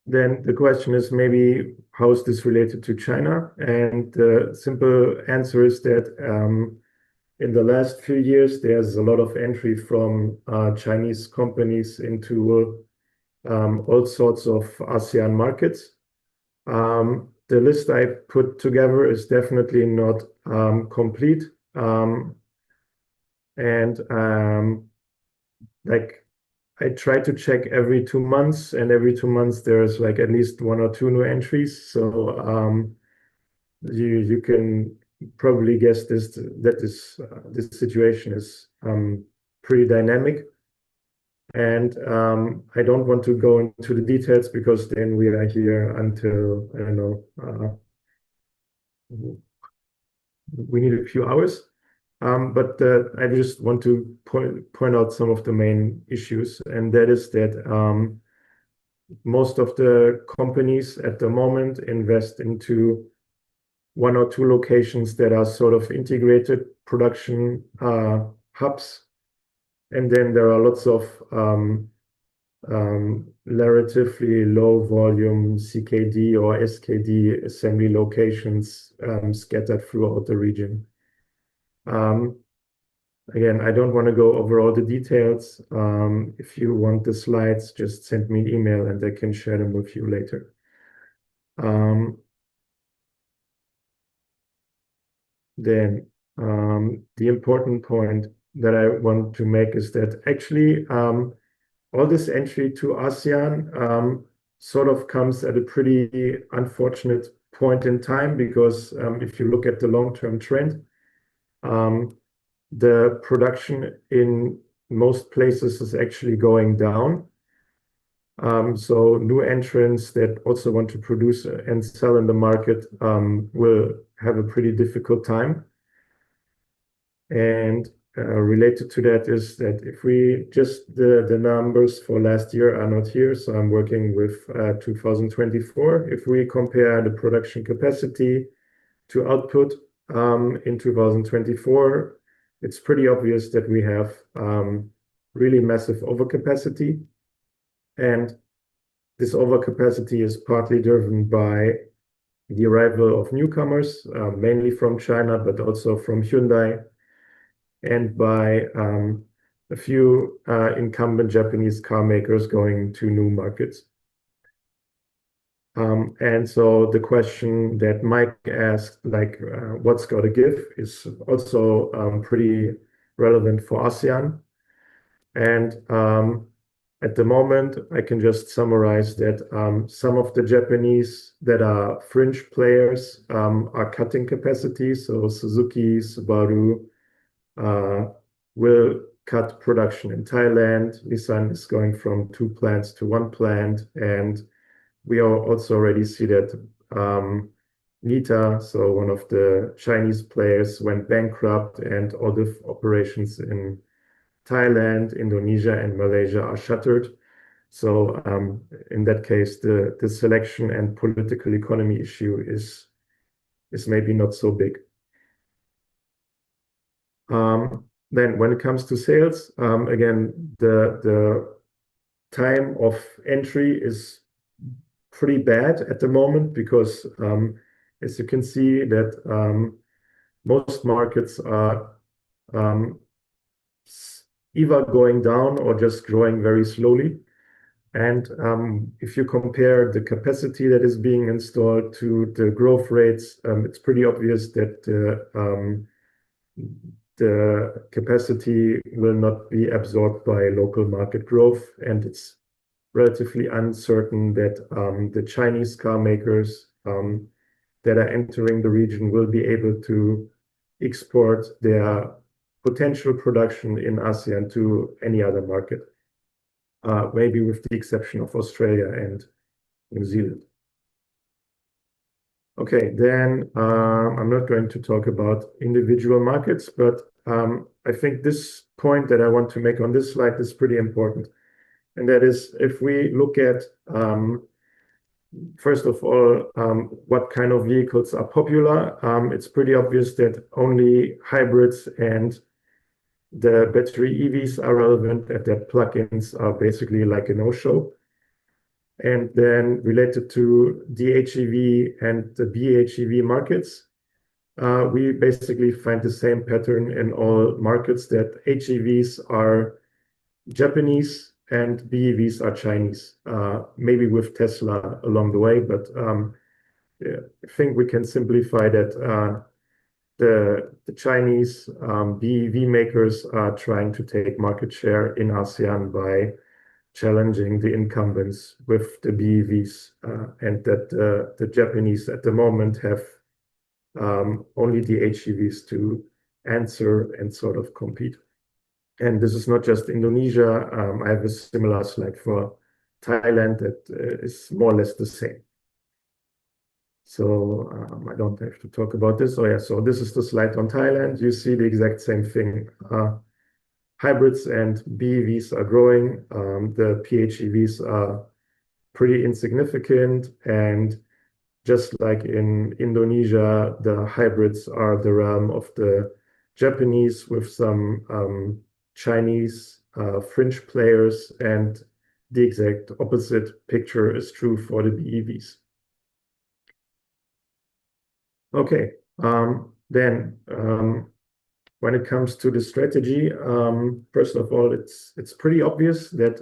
Then the question is maybe how is this related to China? And the simple answer is that in the last few years, there's a lot of entry from Chinese companies into all sorts of ASEAN markets. The list I put together is definitely not complete. Like I try to check every 2 months, and every 2 months there's like at least 1 or 2 new entries. So you can probably guess this situation is pretty dynamic. And I don't want to go into the details because then we are here until, I don't know, we need a few hours. But I just want to point out some of the main issues, and that is that most of the companies at the moment invest into 1 or 2 locations that are sort of integrated production hubs. And then there are lots of relatively low volume CKD or SKD assembly locations scattered throughout the region. Again, I don't want to go over all the details. If you want the slides, just send me an email and I can share them with you later. Then the important point that I want to make is that actually all this entry to ASEAN sort of comes at a pretty unfortunate point in time because if you look at the long-term trend, the production in most places is actually going down. So new entrants that also want to produce and sell in the market will have a pretty difficult time. And related to that is that if we just the numbers for last year are not here, so I'm working with 2024. If we compare the production capacity to output in 2024, it's pretty obvious that we have really massive overcapacity. And this overcapacity is partly driven by the arrival of newcomers, mainly from China, but also from Hyundai, and by a few incumbent Japanese car makers going to new markets. And so the question that Mike asked, like, what's got to give, is also pretty relevant for ASEAN. And at the moment, I can just summarize that some of the Japanese that are fringe players are cutting capacity. So Suzuki, Subaru will cut production in Thailand. Nissan is going from 2 plants to 1 plant. And we also already see that Nita, so one of the Chinese players, went bankrupt, and all the operations in Thailand, Indonesia, and Malaysia are shuttered. So in that case, the selection and political economy issue is maybe not so big. Then when it comes to sales, again, the time of entry is pretty bad at the moment because as you can see that most markets are either going down or just growing very slowly. And if you compare the capacity that is being installed to the growth rates, it's pretty obvious that the capacity will not be absorbed by local market growth. And it's relatively uncertain that the Chinese car makers that are entering the region will be able to export their potential production in ASEAN to any other market, maybe with the exception of Australia and New Zealand. Okay, then I'm not going to talk about individual markets, but I think this point that I want to make on this slide is pretty important. And that is, if we look at, first of all, what kind of vehicles are popular, it's pretty obvious that only hybrids and the battery EVs are relevant, and that plug-ins are basically like a no-show. And then related to the HEV and the BHEV markets, we basically find the same pattern in all markets, that HEVs are Japanese and BEVs are Chinese, maybe with Tesla along the way, but yeah, I think we can simplify that the Chinese BEV makers are trying to take market share in ASEAN by challenging the incumbents with the BEVs, and that the Japanese at the moment have only the HEVs to answer and sort of compete. And this is not just Indonesia. I have a similar slide for Thailand that is more or less the same. So I don't have to talk about this. Oh yeah, so this is the slide on Thailand. You see the exact same thing. Hybrids and BEVs are growing. The PHEVs are pretty insignificant. And just like in Indonesia, the hybrids are the realm of the Japanese with some Chinese fringe players. And the exact opposite picture is true for the BEVs. Okay, then when it comes to the strategy, first of all, it's pretty obvious that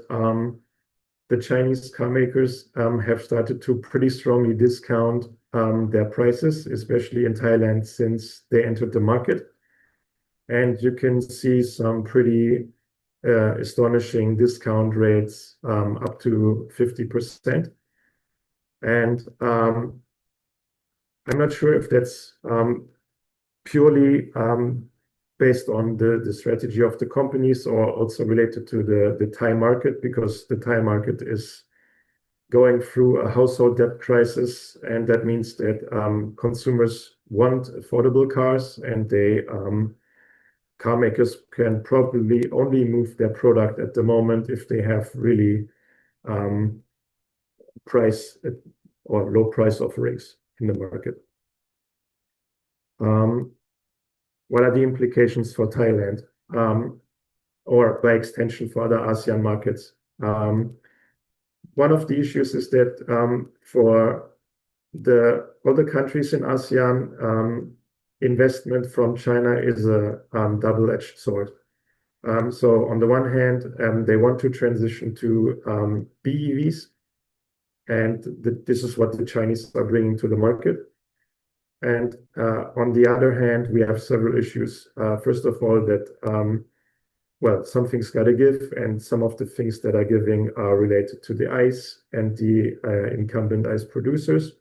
the Chinese car makers have started to pretty strongly discount their prices, especially in Thailand, since they entered the market. And you can see some pretty astonishing discount rates up to 50%. And I'm not sure if that's purely based on the strategy of the companies or also related to the Thai market, because the Thai market is going through a household debt crisis. And that means that consumers want affordable cars, and car makers can probably only move their product at the moment if they have really price or low price offerings in the market. What are the implications for Thailand, or by extension for other ASEAN markets? One of the issues is that for all the countries in ASEAN, investment from China is a double-edged sword. So on the one hand, they want to transition to BEVs, and this is what the Chinese are bringing to the market. And on the other hand, we have several issues. First of all, that well, something's got to give, and some of the things that are giving are related to the ICE and the incumbent ICE producers.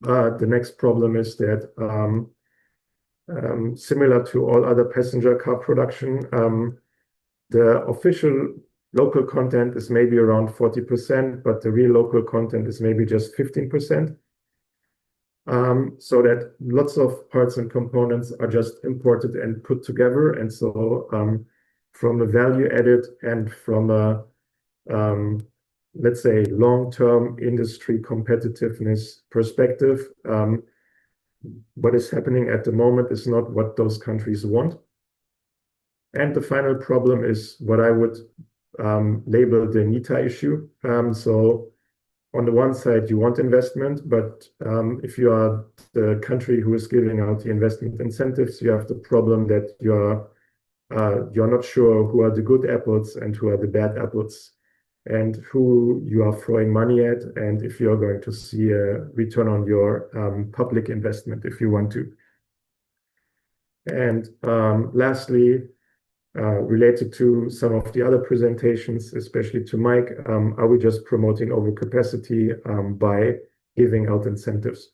The next problem is that similar to all other passenger car production, the official local content is maybe around 40%, but the real local content is maybe just 15%. So that lots of parts and components are just imported and put together. And so from a value added and from a, let's say, long-term industry competitiveness perspective, what is happening at the moment is not what those countries want. And the final problem is what I would label the NITA issue. So on the one side, you want investment, but if you are the country who is giving out the investment incentives, you have the problem that you're not sure who are the good apples and who are the bad apples, and who you are throwing money at, and if you're going to see a return on your public investment if you want to. And lastly, related to some of the other presentations, especially to Mike, are we just promoting overcapacity by giving out incentives?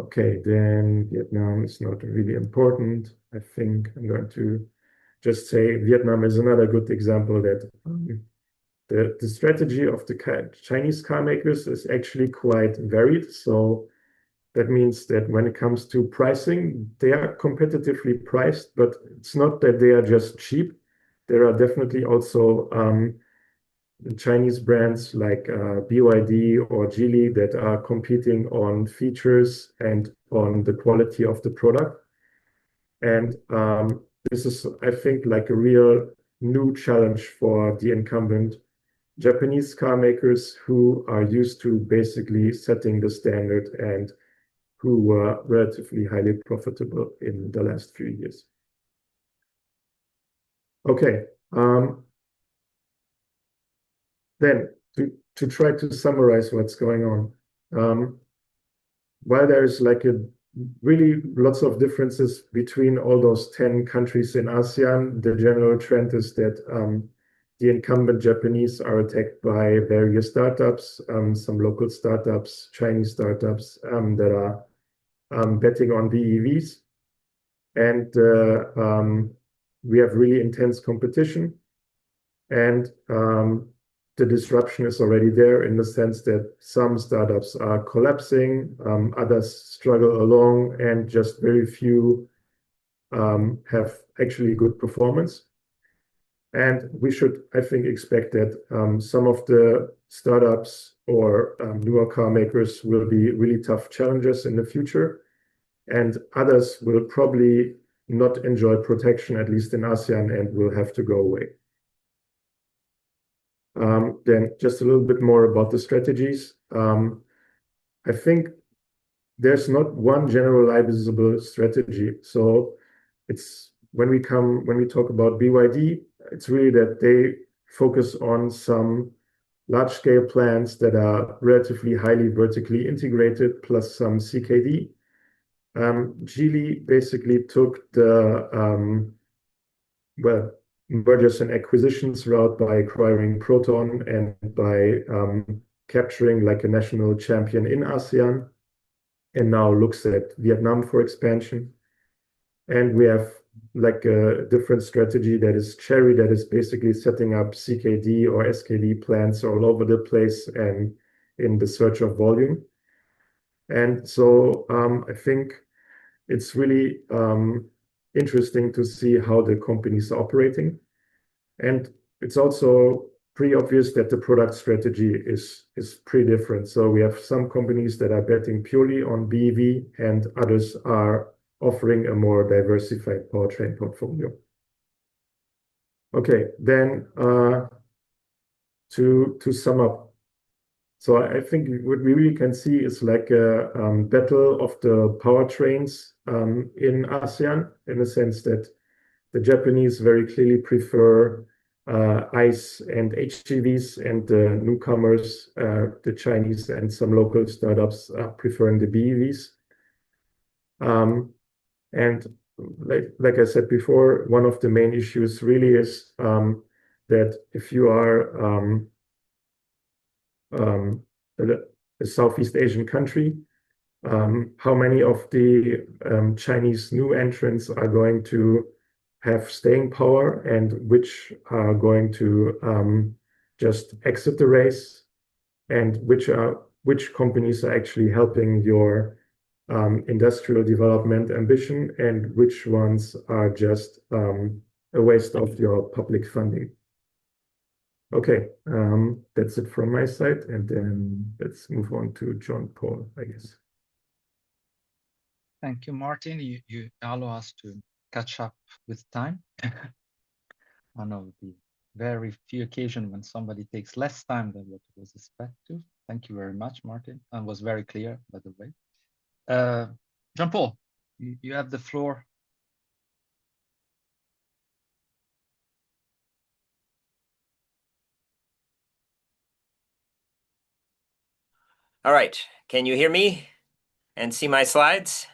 Okay, then Vietnam is not really important. I think I'm going to just say Vietnam is another good example that the strategy of the Chinese car makers is actually quite varied. So that means that when it comes to pricing, they are competitively priced, but it's not that they are just cheap. There are definitely also Chinese brands like BYD or Geely that are competing on features and on the quality of the product. And this is, I think, like a real new challenge for the incumbent Japanese car makers who are used to basically setting the standard and who were relatively highly profitable in the last few years. Okay. Then to try to summarize what's going on. While there's like a really lots of differences between all those 10 countries in ASEAN, the general trend is that the incumbent Japanese are attacked by various startups, some local startups, Chinese startups that are betting on BEVs. And we have really intense competition. And the disruption is already there in the sense that some startups are collapsing, others struggle along, and just very few have actually good performance. And we should, I think, expect that some of the startups or newer car makers will be really tough challenges in the future. And others will probably not enjoy protection, at least in ASEAN, and will have to go away. Then just a little bit more about the strategies. I think there's not one generalizable strategy. So it's when we talk about BYD, it's really that they focus on some large-scale plants that are relatively highly vertically integrated, plus some CKD. Geely basically took the mergers and acquisitions route by acquiring Proton and by capturing like a national champion in ASEAN, and now looks at Vietnam for expansion. And we have like a different strategy that is Chery, that is basically setting up CKD or SKD plants all over the place and in the search of volume. And so I think it's really interesting to see how the companies are operating. And it's also pretty obvious that the product strategy is pretty different. So we have some companies that are betting purely on BEV, and others are offering a more diversified powertrain portfolio. Okay, then to sum up. So I think what we really can see is like a battle of the powertrains in ASEAN, in the sense that the Japanese very clearly prefer ICE and HGVs, and the newcomers, the Chinese and some local startups, are preferring the BEVs. And like I said before, one of the main issues really is that if you are a Southeast Asian country, how many of the Chinese new entrants are going to have staying power, and which are going to just exit the race, and which companies are actually helping your industrial development ambition, and which ones are just a waste of your public funding. Okay, that's it from my side, and then let's move on to John Paul, I guess. Thank you, Martin. You allow us to catch up with time. One of the very few occasions when somebody takes less time than what was expected. Thank you very much, Martin. And was very clear, by the way. John Paul, you have the floor. All right, can you hear me and see my slides?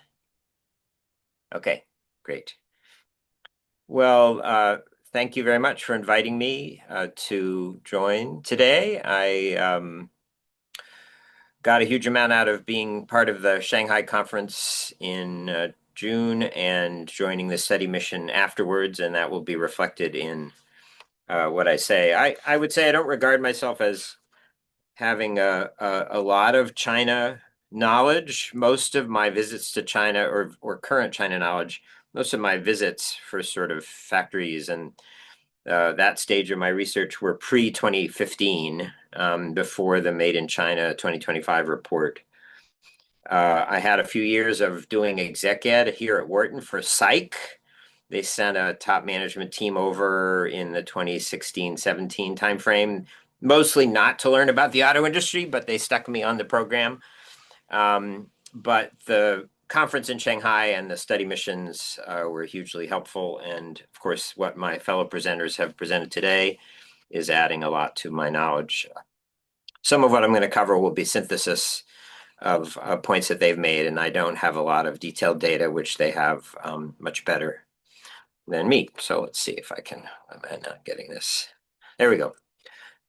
Okay, great. Well, thank you very much for inviting me to join today. I got a huge amount out of being part of the Shanghai conference in June and joining the study mission afterwards, and that will be reflected in what I say. I would say I don't regard myself as having a lot of China knowledge. Most of my visits to China or current China knowledge, most of my visits for sort of factories and that stage of my research were pre-2015, before the Made in China 2025 report. I had a few years of doing exec ed here at Wharton for Psych. They sent a top management team over in the 2016-17 timeframe, mostly not to learn about the auto industry, but they stuck me on the program. But the conference in Shanghai and the study missions were hugely helpful. And of course, what my fellow presenters have presented today is adding a lot to my knowledge. Some of what I'm going to cover will be synthesis of points that they've made, and I don't have a lot of detailed data, which they have much better than me. So let's see if I can, am I not getting this? There we go.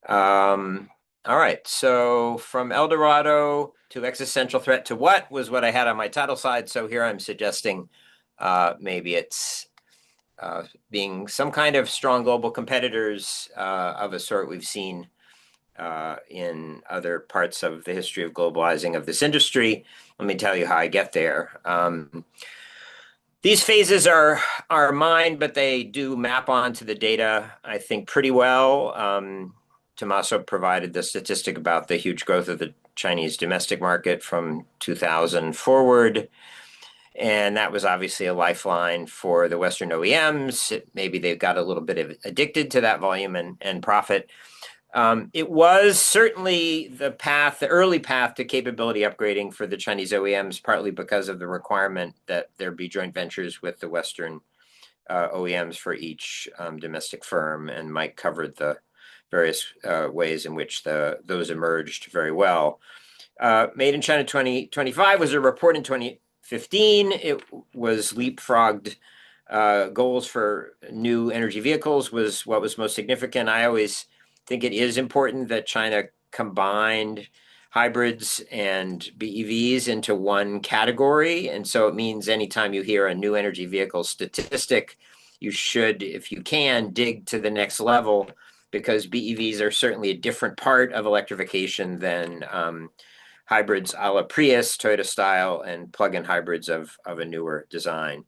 All right, so from Eldorado to existential threat to what was what I had on my title slide. So here I'm suggesting maybe it's being some kind of strong global competitors of a sort we've seen in other parts of the history of globalizing of this industry. Let me tell you how I get there. These phases are mine, but they do map onto the data, I think, pretty well. Tommaso provided the statistic about the huge growth of the Chinese domestic market from 2000 forward. And that was obviously a lifeline for the Western OEMs. Maybe they've got a little bit addicted to that volume and profit. It was certainly the early path to capability upgrading for the Chinese OEMs, partly because of the requirement that there be joint ventures with the Western OEMs for each domestic firm. And Mike covered the various ways in which those emerged very well. Made in China 2025 was a report in 2015. It was leapfrogged. Goals for new energy vehicles was what was most significant. I always think it is important that China combined hybrids and BEVs into one category. And so it means anytime you hear a new energy vehicle statistic, you should, if you can, dig to the next level, because BEVs are certainly a different part of electrification than hybrids a la Prius, Toyota style, and plug-in hybrids of a newer design.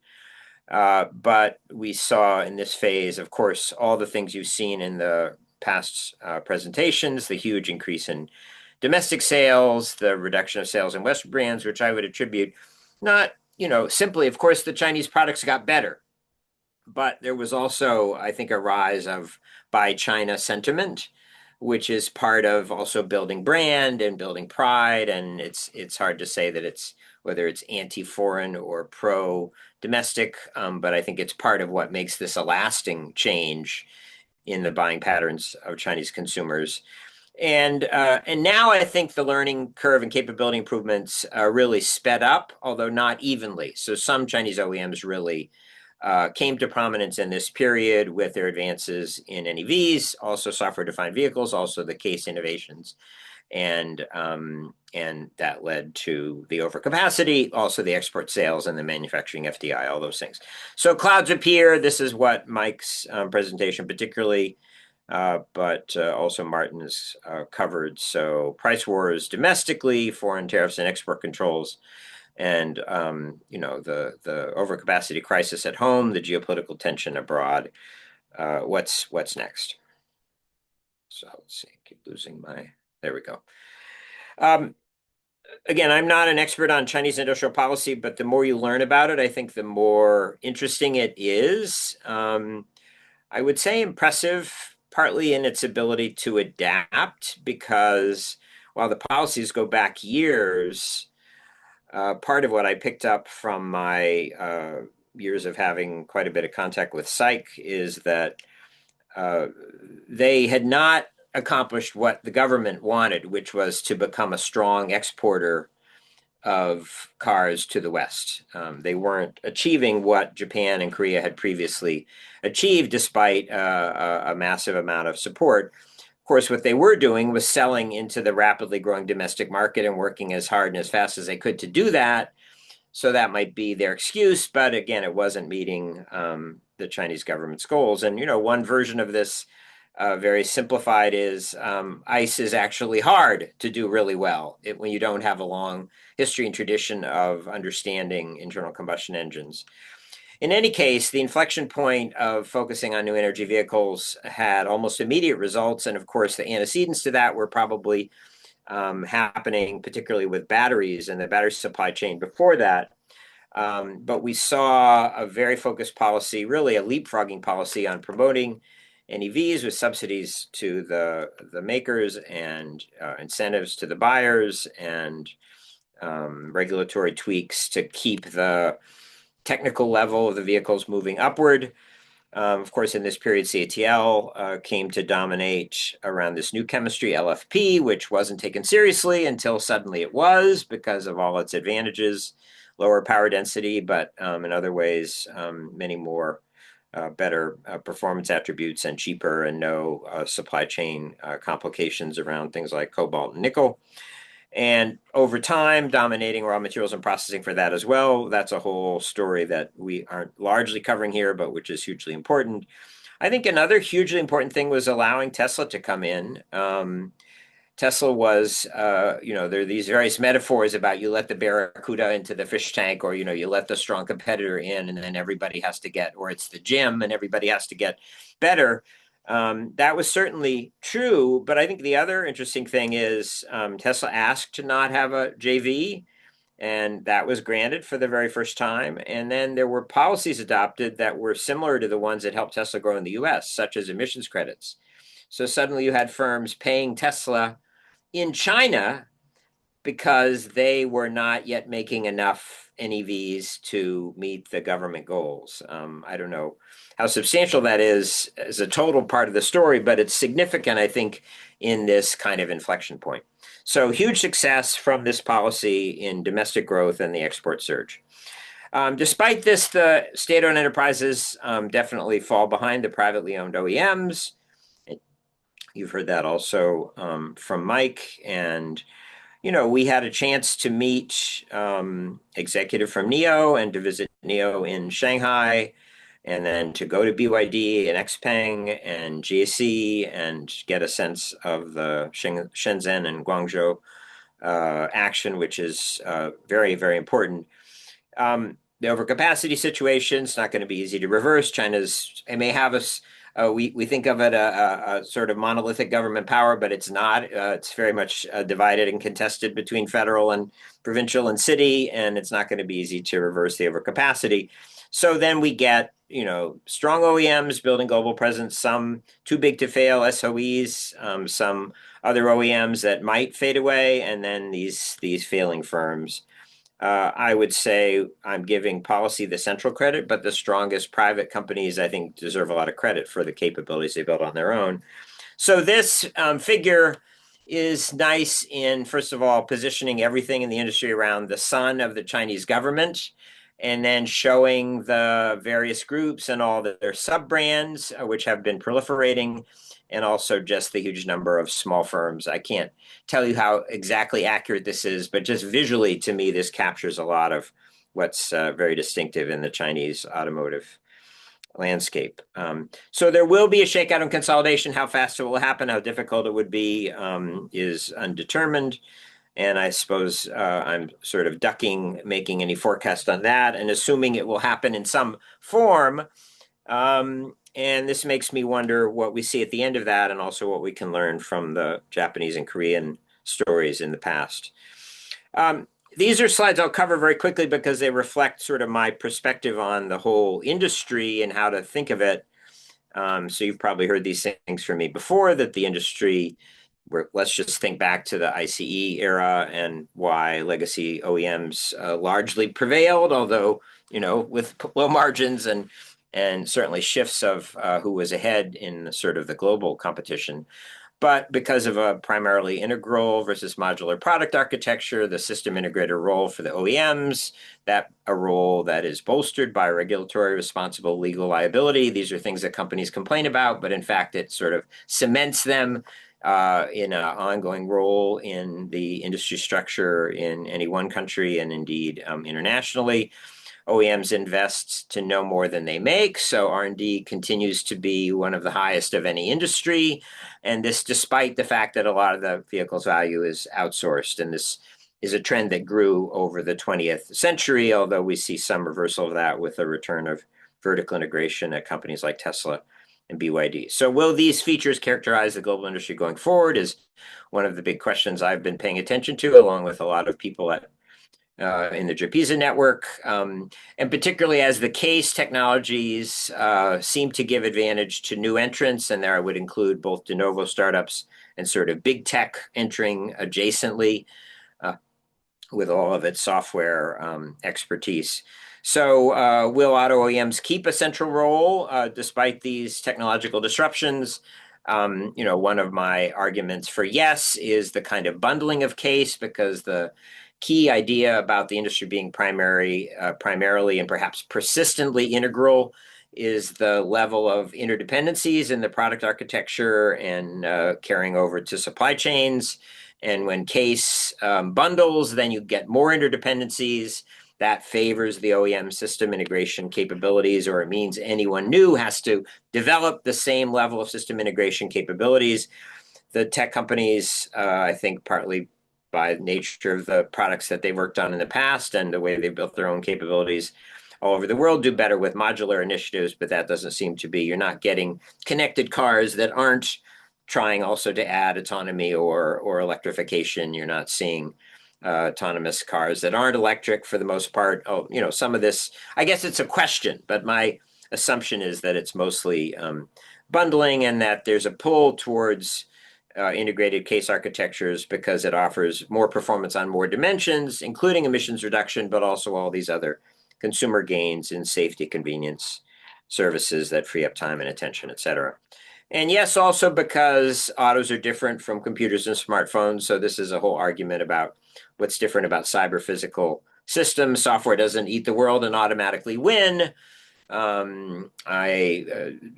But we saw in this phase, of course, all the things you've seen in the past presentations, the huge increase in domestic sales, the reduction of sales in Western brands, which I would attribute not, simply, of course, the Chinese products got better, but there was also, I think, a rise of buy China sentiment, which is part of also building brand and building pride. And it's hard to say that whether it's anti-foreign or pro-domestic, but I think it's part of what makes this a lasting change in the buying patterns of Chinese consumers. And now I think the learning curve and capability improvements really sped up, although not evenly. So some Chinese OEMs really came to prominence in this period with their advances in NEVs, also software-defined vehicles, also the case innovations. And that led to the overcapacity, also the export sales and the manufacturing FDI, all those things. So clouds appear. This is what Mike's presentation particularly, but also Martin's covered. So price wars domestically, foreign tariffs and export controls, and the overcapacity crisis at home, the geopolitical tension abroad. What's next? So let's see, keep losing there we go. Again, I'm not an expert on Chinese industrial policy, but the more you learn about it, I think the more interesting it is. I would say impressive, partly in its ability to adapt, because while the policies go back years, part of what I picked up from my years of having quite a bit of contact with Psych is that they had not accomplished what the government wanted, which was to become a strong exporter of cars to the West. They weren't achieving what Japan and Korea had previously achieved, despite a massive amount of support. Of course, what they were doing was selling into the rapidly growing domestic market and working as hard and as fast as they could to do that. So that might be their excuse, but again, it wasn't meeting the Chinese government's goals. And one version of this very simplified, is ICE is actually hard to do really well when you don't have a long history and tradition of understanding internal combustion engines. In any case, the inflection point of focusing on new energy vehicles had almost immediate results. And of course, the antecedents to that were probably happening, particularly with batteries and the battery supply chain before that. But we saw a very focused policy, really a leapfrogging policy on promoting NEVs with subsidies to the makers and incentives to the buyers and regulatory tweaks to keep the technical level of the vehicles moving upward. Of course, in this period, CATL came to dominate around this new chemistry, LFP, which wasn't taken seriously until suddenly it was because of all its advantages, lower power density, but in other ways, many more better performance attributes and cheaper and no supply chain complications around things like cobalt and nickel. And over time, dominating raw materials and processing for that as well. That's a whole story that we aren't largely covering here, but which is hugely important. I think another hugely important thing was allowing Tesla to come in. Tesla was, there are these various metaphors about you let the barracuda into the fish tank, or, you let the strong competitor in and then everybody has to get, or it's the gym and everybody has to get better. That was certainly true, but I think the other interesting thing is Tesla asked to not have a JV, and that was granted for the very first time. And then there were policies adopted that were similar to the ones that helped Tesla grow in the US, such as emissions credits. So suddenly you had firms paying Tesla in China because they were not yet making enough NEVs to meet the government goals. I don't know how substantial that is as a total part of the story, but it's significant, I think, in this kind of inflection point. So huge success from this policy in domestic growth and the export surge. Despite this, the state-owned enterprises definitely fall behind the privately owned OEMs. You've heard that also from Mike. And we had a chance to meet executive from NIO and to visit NIO in Shanghai, and then to go to BYD and XPeng and GAC and get a sense of the Shenzhen and Guangzhou action, which is very, very important. The overcapacity situation is not going to be easy to reverse. It may have we think of it a sort of monolithic government power, but it's not. It's very much divided and contested between federal and provincial and city, and it's not going to be easy to reverse the overcapacity. So then we get, strong OEMs building global presence, some too big to fail SOEs, some other OEMs that might fade away, and then these failing firms. I would say I'm giving policy the central credit, but the strongest private companies, I think, deserve a lot of credit for the capabilities they built on their own. So this figure is nice in, first of all, positioning everything in the industry around the sun of the Chinese government, and then showing the various groups and all their sub-brands, which have been proliferating, and also just the huge number of small firms. I can't tell you how exactly accurate this is, but just visually, to me, this captures a lot of what's very distinctive in the Chinese automotive landscape. So there will be a shakeout and consolidation. How fast it will happen, how difficult it would be is undetermined. And I suppose I'm sort of ducking making any forecast on that and assuming it will happen in some form. And this makes me wonder what we see at the end of that, and also what we can learn from the Japanese and Korean stories in the past. These are slides I'll cover very quickly because they reflect sort of my perspective on the whole industry and how to think of it. So you've probably heard these things from me before, that the industry, let's just think back to the ICE era and why legacy OEMs largely prevailed, although, with low margins and certainly shifts of who was ahead in sort of the global competition. But because of a primarily integral versus modular product architecture, the system integrator role for the OEMs, a role that is bolstered by regulatory responsible legal liability. These are things that companies complain about, but in fact, it sort of cements them in an ongoing role in the industry structure in any one country and indeed internationally. OEMs invest to no more than they make. So R&D continues to be one of the highest of any industry. And this despite the fact that a lot of the vehicle's value is outsourced. And this is a trend that grew over the 20th century, although we see some reversal of that with a return of vertical integration at companies like Tesla and BYD. So will these features characterize the global industry going forward is one of the big questions I've been paying attention to, along with a lot of people at in the Gerpisa network, and particularly as the case technologies seem to give advantage to new entrants, and there I would include both de novo startups and sort of big tech entering adjacently with all of its software expertise. So will auto OEMs keep a central role despite these technological disruptions? One of my arguments for yes is the kind of bundling of case, because the key idea about the industry being primarily and perhaps persistently integral is the level of interdependencies in the product architecture and carrying over to supply chains. And when case bundles, then you get more interdependencies. That favors the OEM system integration capabilities, or it means anyone new has to develop the same level of system integration capabilities. The tech companies, I think partly by nature of the products that they've worked on in the past and the way they've built their own capabilities all over the world, do better with modular initiatives, but that doesn't seem to be, you're not getting connected cars that aren't trying also to add autonomy or electrification. You're not seeing autonomous cars that aren't electric for the most part. Some of this, I guess it's a question, but my assumption is that it's mostly bundling, and that there's a pull towards integrated case architectures because it offers more performance on more dimensions, including emissions reduction, but also all these other consumer gains in safety, convenience, services that free up time and attention, et cetera. And yes, also because autos are different from computers and smartphones. So this is a whole argument about what's different about cyber physical systems. Software doesn't eat the world and automatically win. I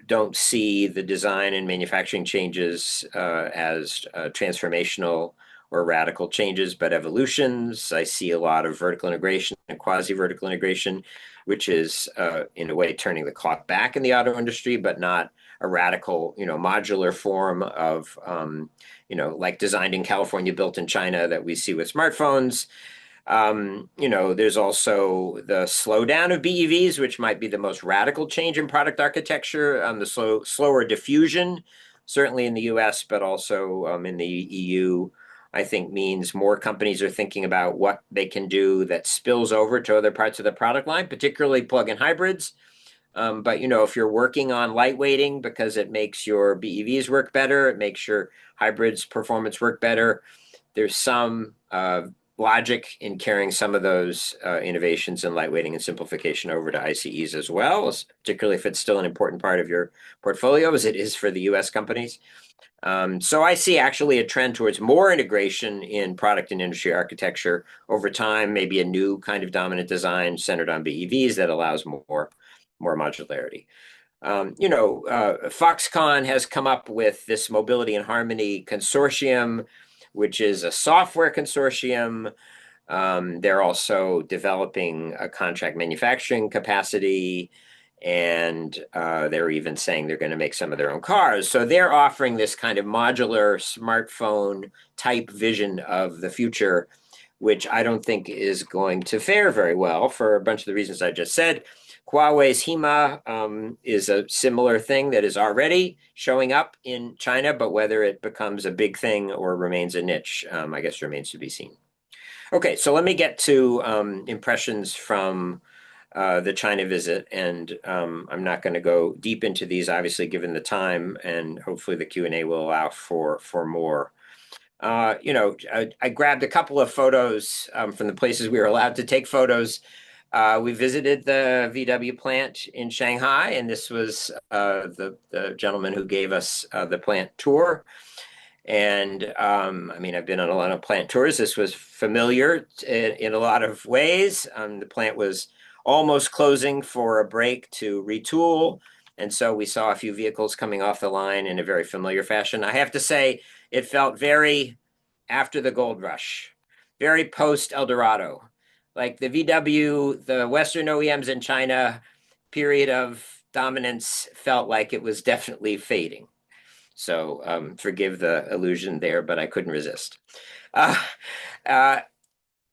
don't see the design and manufacturing changes as transformational or radical changes, but evolutions. I see a lot of vertical integration and quasi-vertical integration, which is in a way turning the clock back in the auto industry, but not a radical, modular form of, like designed in California, built in China that we see with smartphones. There's also the slowdown of BEVs, which might be the most radical change in product architecture, the slower diffusion, certainly in the US, but also in the EU, I think means more companies are thinking about what they can do that spills over to other parts of the product line, particularly plug-in hybrids. But if you're working on lightweighting because it makes your BEVs work better, it makes your hybrids performance work better, there's some logic in carrying some of those innovations in lightweighting and simplification over to ICEs as well, particularly if it's still an important part of your portfolio, as it is for the US companies. So I see actually a trend towards more integration in product and industry architecture over time, maybe a new kind of dominant design centered on BEVs that allows more modularity. Foxconn has come up with this Mobility and Harmony Consortium, which is a software consortium. They're also developing a contract manufacturing capacity, and they're even saying they're going to make some of their own cars. So they're offering this kind of modular smartphone type vision of the future, which I don't think is going to fare very well for a bunch of the reasons I just said. Huawei's Hema is a similar thing that is already showing up in China, but whether it becomes a big thing or remains a niche, I guess remains to be seen. Okay, so let me get to impressions from the China visit, and I'm not going to go deep into these, obviously, given the time, and hopefully the Q&A will allow for more. I grabbed a couple of photos from the places we were allowed to take photos. We visited the VW plant in Shanghai, and this was the gentleman who gave us the plant tour. And I've been on a lot of plant tours. This was familiar in a lot of ways. The plant was almost closing for a break to retool. And so we saw a few vehicles coming off the line in a very familiar fashion. I have to say, it felt very after the gold rush, very post Eldorado. like the VW, the Western OEMs in China period of dominance felt like it was definitely fading. So forgive the illusion there, but I couldn't resist. Uh, uh,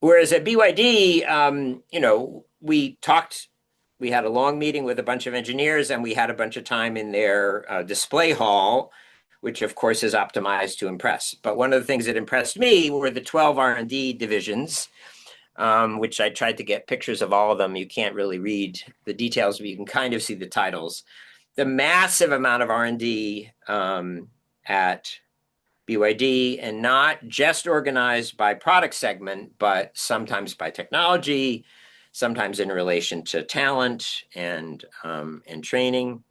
Whereas at BYD, we had a long meeting with a bunch of engineers, and we had a bunch of time in their display hall, which of course is optimized to impress. But one of the things that impressed me were the 12 R&D divisions, which I tried to get pictures of all of them. You can't really read the details, but you can kind of see the titles. The massive amount of R&D at BYD, and not just organized by product segment, but sometimes by technology, sometimes in relation to talent and training,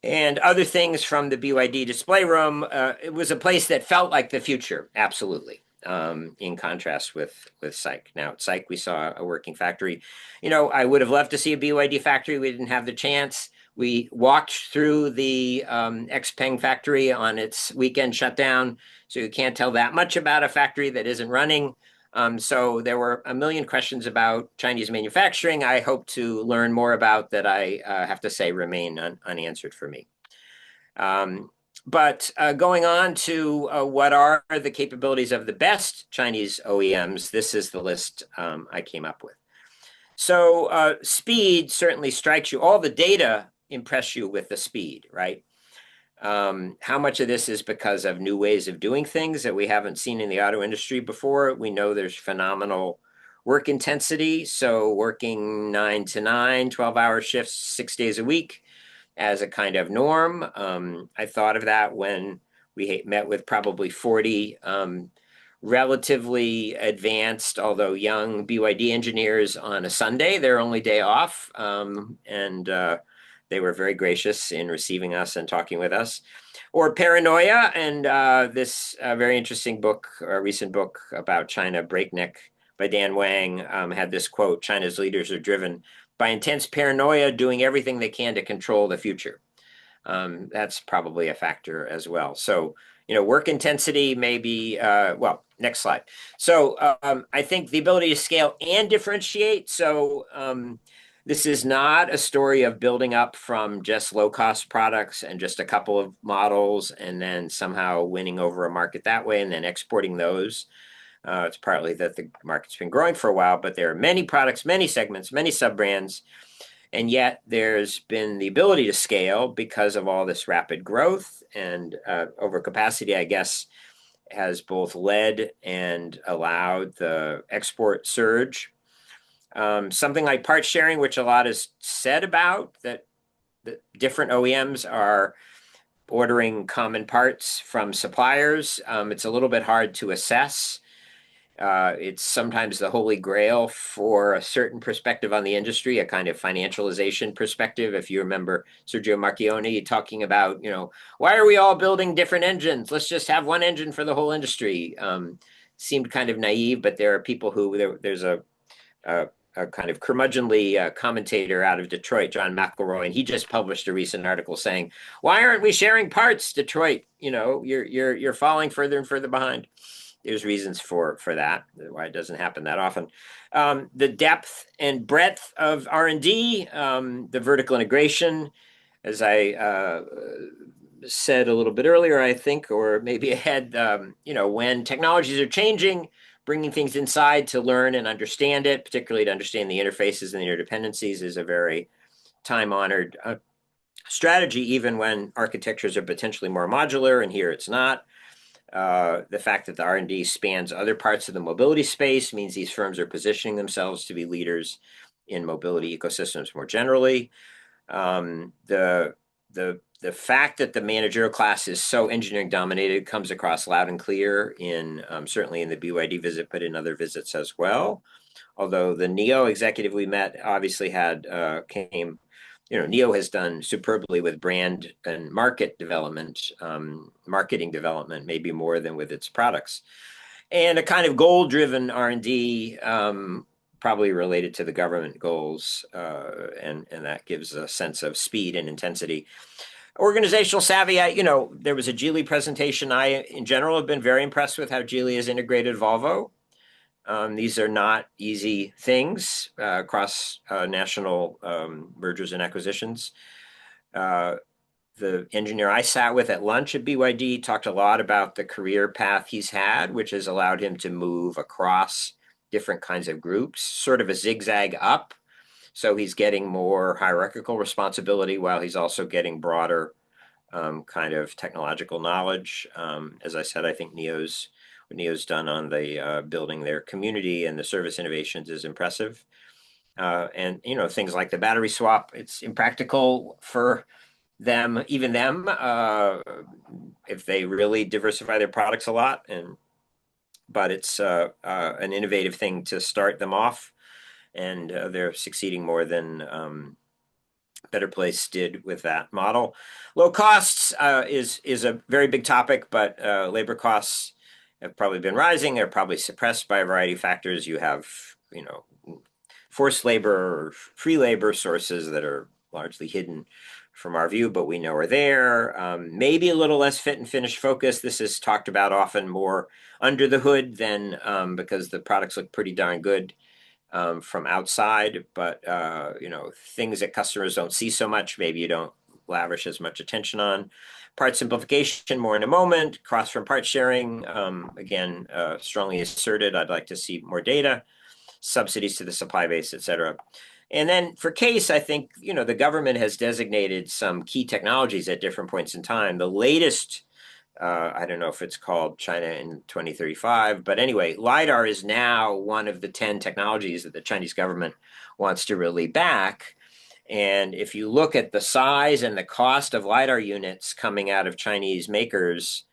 and other things from the BYD display room. It was a place that felt like the future, absolutely, in contrast with SAIC. Now, at SAIC, we saw a working factory. I would have loved to see a BYD factory. We didn't have the chance. We walked through the Xpeng factory on its weekend shutdown, so you can't tell that much about a factory that isn't running. So there were a million questions about Chinese manufacturing I hope to learn more about that I have to say remain unanswered for me. But going on to what are the capabilities of the best Chinese OEMs, this is the list I came up with. So speed certainly strikes you. All the data impress you with the speed, right? How much of this is because of new ways of doing things that we haven't seen in the auto industry before? We know there's phenomenal work intensity. So working 9 to 9, 12-hour shifts, 6 days a week as a kind of norm. I thought of that when we met with probably 40 relatively advanced, although young BYD engineers on a Sunday, their only day off. And they were very gracious in receiving us and talking with us. Or Paranoia, and this very interesting book, a recent book about China, Breakneck, by Dan Wang, had this quote: China's leaders are driven by intense paranoia, doing everything they can to control the future. That's probably a factor as well. So, work intensity may be, well, next slide. So I think the ability to scale and differentiate. So this is not a story of building up from just low-cost products and just a couple of models and then somehow winning over a market that way and then exporting those. It's partly that the market's been growing for a while, but there are many products, many segments, many sub-brands, and yet there's been the ability to scale because of all this rapid growth, and overcapacity, I guess, has both led and allowed the export surge. Something like part sharing, which a lot is said about, that the different OEMs are ordering common parts from suppliers. It's a little bit hard to assess. It's sometimes the holy grail for a certain perspective on the industry, a kind of financialization perspective. If you remember Sergio Marchionne talking about, why are we all building different engines? Let's just have one engine for the whole industry. Seemed kind of naive, but there are people who, there's a kind of curmudgeonly commentator out of Detroit, John McElroy, and he just published a recent article saying, why aren't we sharing parts, Detroit? You're falling further and further behind. There's reasons for that, why it doesn't happen that often. The depth and breadth of R&D, the vertical integration, as I said a little bit earlier, I think, or maybe ahead, when technologies are changing, bringing things inside to learn and understand it, particularly to understand the interfaces and the interdependencies, is a very time-honored strategy, even when architectures are potentially more modular, and here it's not. The fact that the R&D spans other parts of the mobility space means these firms are positioning themselves to be leaders in mobility ecosystems more generally. The fact that the managerial class is so engineering dominated comes across loud and clear in certainly in the BYD visit, but in other visits as well. Although the NIO executive we met obviously NIO has done superbly with brand and marketing development, maybe more than with its products. And a kind of goal-driven R&D, probably related to the government goals, and that gives a sense of speed and intensity. Organizational savvy, there was a Geely presentation. I, in general, have been very impressed with how Geely has integrated Volvo. These are not easy things across national mergers and acquisitions. The engineer I sat with at lunch at BYD talked a lot about the career path he's had, which has allowed him to move across different kinds of groups, sort of a zigzag up. So he's getting more hierarchical responsibility while he's also getting broader kind of technological knowledge. As I said, I think what NIO's done on the building their community and the service innovations is impressive. And things like the battery swap, it's impractical for them, if they really diversify their products a lot. But it's an innovative thing to start them off, and they're succeeding more than Better Place did with that model. Low costs is a very big topic, but labor costs have probably been rising. They're probably suppressed by a variety of factors. You have, forced labor or free labor sources that are largely hidden from our view, but we know are there. Maybe a little less fit and finish focus. This is talked about often more under the hood than because the products look pretty darn good from outside, but things that customers don't see so much, maybe you don't lavish as much attention on. Part simplification, more in a moment. Cross-firm part sharing, again, strongly asserted. I'd like to see more data. Subsidies to the supply base, et cetera. And then for CASE, I think, the government has designated some key technologies at different points in time. The latest, I don't know if it's called China in 2035, but anyway, LiDAR is now one of the 10 technologies that the Chinese government wants to really back. And if you look at the size and the cost of LiDAR units coming out of Chinese makers,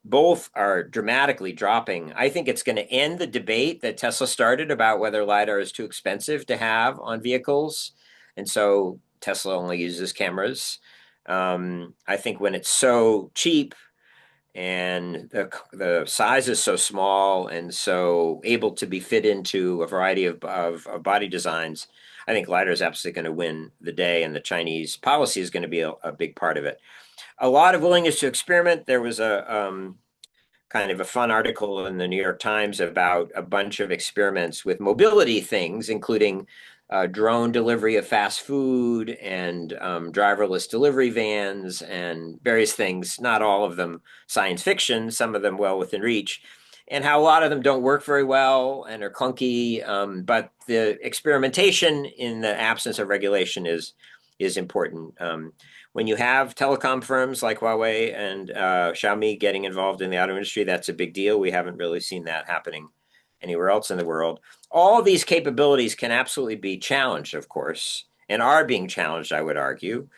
both are dramatically dropping. I think it's going to end the debate that Tesla started about whether LiDAR is too expensive to have on vehicles. And so Tesla only uses cameras. I think when it's so cheap and the size is so small and so able to be fit into a variety of body designs, I think LiDAR is absolutely going to win the day, and the Chinese policy is going to be a big part of it. A lot of willingness to experiment. There was a kind of a fun article in the New York Times about a bunch of experiments with mobility things, including drone delivery of fast food and driverless delivery vans and various things, not all of them science fiction, some of them well within reach, and how a lot of them don't work very well and are clunky. But the experimentation in the absence of regulation is important. When you have telecom firms like Huawei and Xiaomi getting involved in the auto industry, that's a big deal. We haven't really seen that happening anywhere else in the world. All of these capabilities can absolutely be challenged, of course, and are being challenged, I would argue.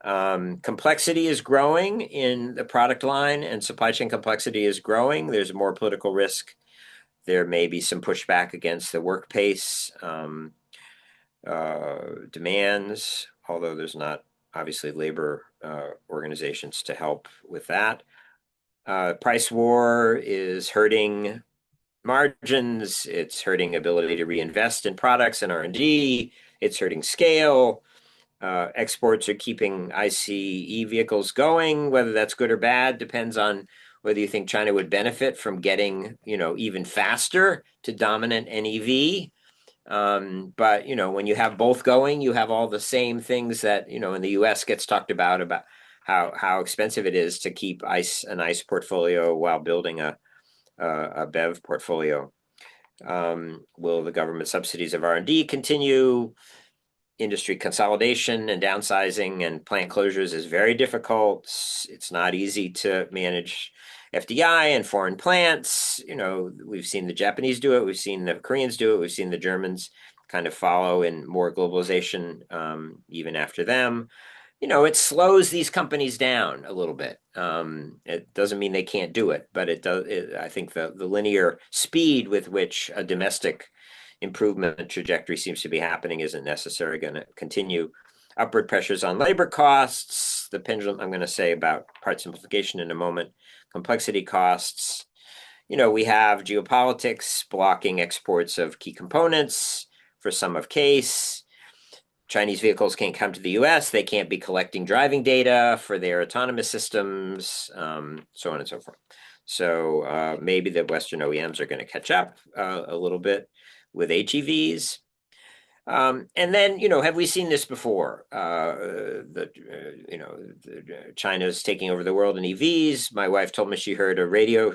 Complexity is growing in the product line, and supply chain complexity is growing. There's more political risk. There may be some pushback against the work pace demands, although there's not obviously labor organizations to help with that. Price war is hurting margins. It's hurting ability to reinvest in products and R&D. It's hurting scale. Exports are keeping ICE vehicles going. Whether that's good or bad depends on whether you think China would benefit from getting, even faster to dominant NEV. But when you have both going, you have all the same things that in the U.S. gets talked about how expensive it is to keep an ICE portfolio while building a BEV portfolio. Will the government subsidies of R&D continue? Industry consolidation and downsizing and plant closures is very difficult. It's not easy to manage FDI and foreign plants. We've seen the Japanese do it. We've seen the Koreans do it. We've seen the Germans kind of follow in more globalization even after them. It slows these companies down a little bit. It doesn't mean they can't do it, but it does. I think the linear speed with which a domestic improvement trajectory seems to be happening isn't necessarily going to continue. Upward pressures on labor costs, the pendulum, I'm going to say about part simplification in a moment, complexity costs. We have geopolitics blocking exports of key components for some of CASE. Chinese vehicles can't come to the US. They can't be collecting driving data for their autonomous systems, so on and so forth. So maybe the Western OEMs are going to catch up a little bit with HEVs. And then, have we seen this before? China's taking over the world in EVs. My wife told me she heard a radio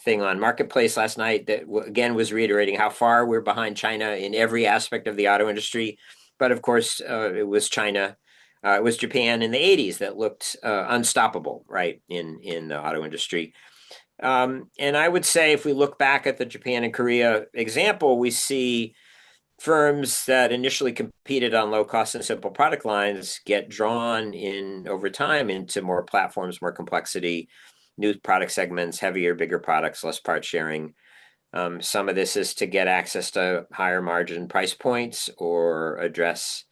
thing on Marketplace last night that again was reiterating how far we're behind China in every aspect of the auto industry. But of course, it was China. It was Japan in the 80s that looked unstoppable, right, in the auto industry. And I would say if we look back at the Japan and Korea example, we see firms that initially competed on low cost and simple product lines get drawn in over time into more platforms, more complexity, new product segments, heavier, bigger products, less part sharing. Some of this is to get access to higher margin price points or address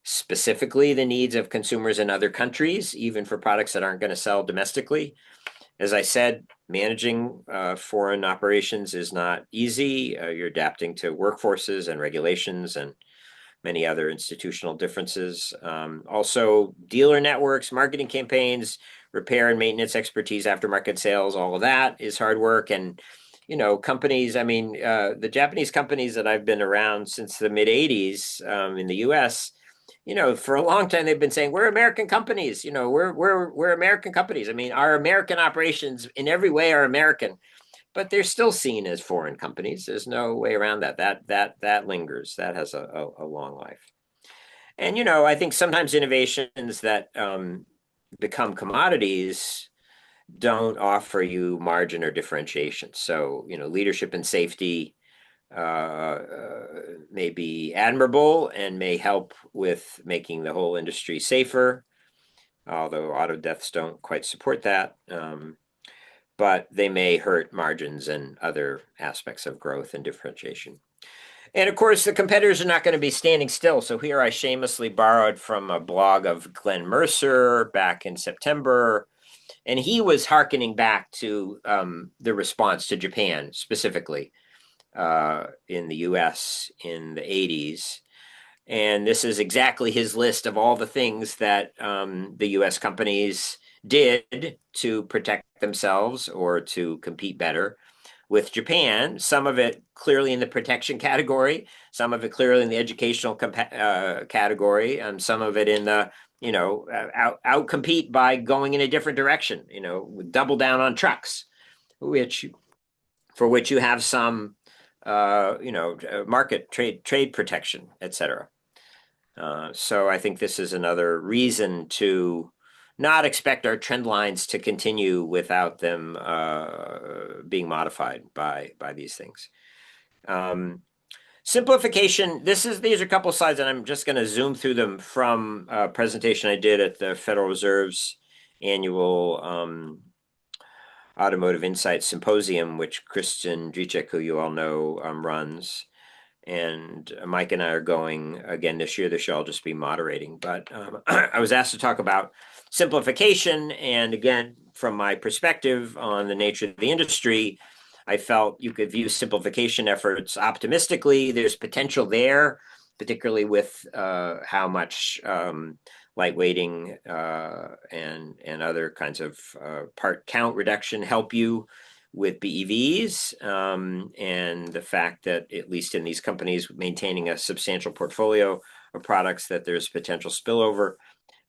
specifically the needs of consumers in other countries, even for products that aren't going to sell domestically. As I said, managing foreign operations is not easy. You're adapting to workforces and regulations and many other institutional differences. Also, dealer networks, marketing campaigns, repair and maintenance expertise, aftermarket sales, all of that is hard work. And, companies, the Japanese companies that I've been around since the mid 80s in the US, for a long time they've been saying we're American companies. We're American companies. Our American operations in every way are American, but they're still seen as foreign companies. There's no way around that. That lingers. That has a long life. And I think sometimes innovations that become commodities don't offer you margin or differentiation. So leadership and safety may be admirable and may help with making the whole industry safer, although auto deaths don't quite support that. But they may hurt margins and other aspects of growth and differentiation. And of course, the competitors are not going to be standing still. So here I shamelessly borrowed from a blog of Glenn Mercer back in September. And he was hearkening back to the response to Japan specifically in the US in the 80s. And this is exactly his list of all the things that the US companies did to protect themselves or to compete better with Japan. Some of it clearly in the protection category, some of it clearly in the educational category, and some of it in the outcompete by going in a different direction, double down on trucks, for which you have some market trade protection, etc. So I think this is another reason to not expect our trend lines to continue without them being modified by these things. Simplification. These are a couple of slides, and I'm just going to zoom through them from a presentation I did at the Federal Reserve's annual Automotive Insights Symposium, which Kristen Dricek, who you all know, runs. And Mike and I are going again this year. This year I'll just be moderating. But I was asked to talk about simplification. And again, from my perspective on the nature of the industry, I felt you could view simplification efforts optimistically. There's potential there, particularly with how much lightweighting and other kinds of part count reduction help you with BEVs, and the fact that, at least in these companies, maintaining a substantial portfolio of products, that there's potential spillover.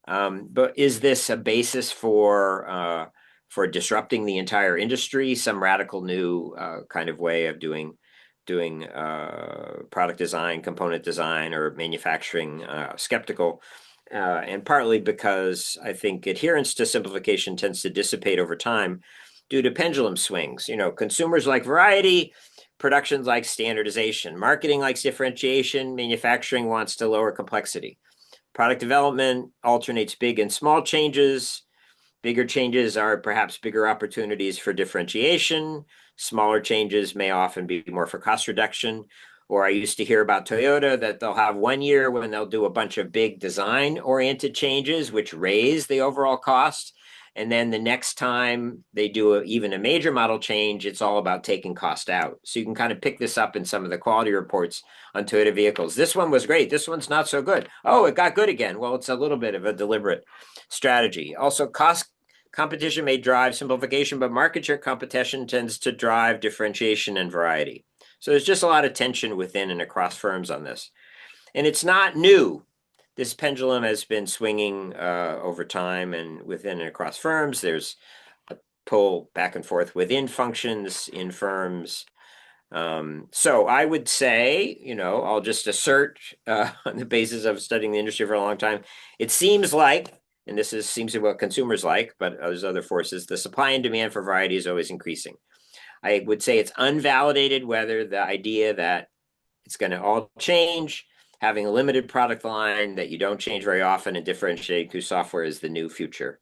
But is this a basis for disrupting the entire industry, some radical new kind of way of doing product design, component design, or manufacturing? Skeptical. And partly because I think adherence to simplification tends to dissipate over time due to pendulum swings. Consumers like variety, production likes standardization, marketing likes differentiation, manufacturing wants to lower complexity. Product development alternates big and small changes. Bigger changes are perhaps bigger opportunities for differentiation. Smaller changes may often be more for cost reduction. Or I used to hear about Toyota that they'll have 1 year when they'll do a bunch of big design-oriented changes, which raise the overall cost. And then the next time they do even a major model change, it's all about taking cost out. So you can kind of pick this up in some of the quality reports on Toyota vehicles. This one was great. This one's not so good. Oh, it got good again. Well, it's a little bit of a deliberate strategy. Also, cost competition may drive simplification, but market share competition tends to drive differentiation and variety. So there's just a lot of tension within and across firms on this. And it's not new. This pendulum has been swinging over time and within and across firms. There's a pull back and forth within functions in firms. So I would say, I'll just assert on the basis of studying the industry for a long time, it seems like, and seems to be what consumers like, but there's other forces, the supply and demand for variety is always increasing. I would say it's unvalidated whether the idea that it's going to all change, having a limited product line that you don't change very often and differentiating through software is the new future.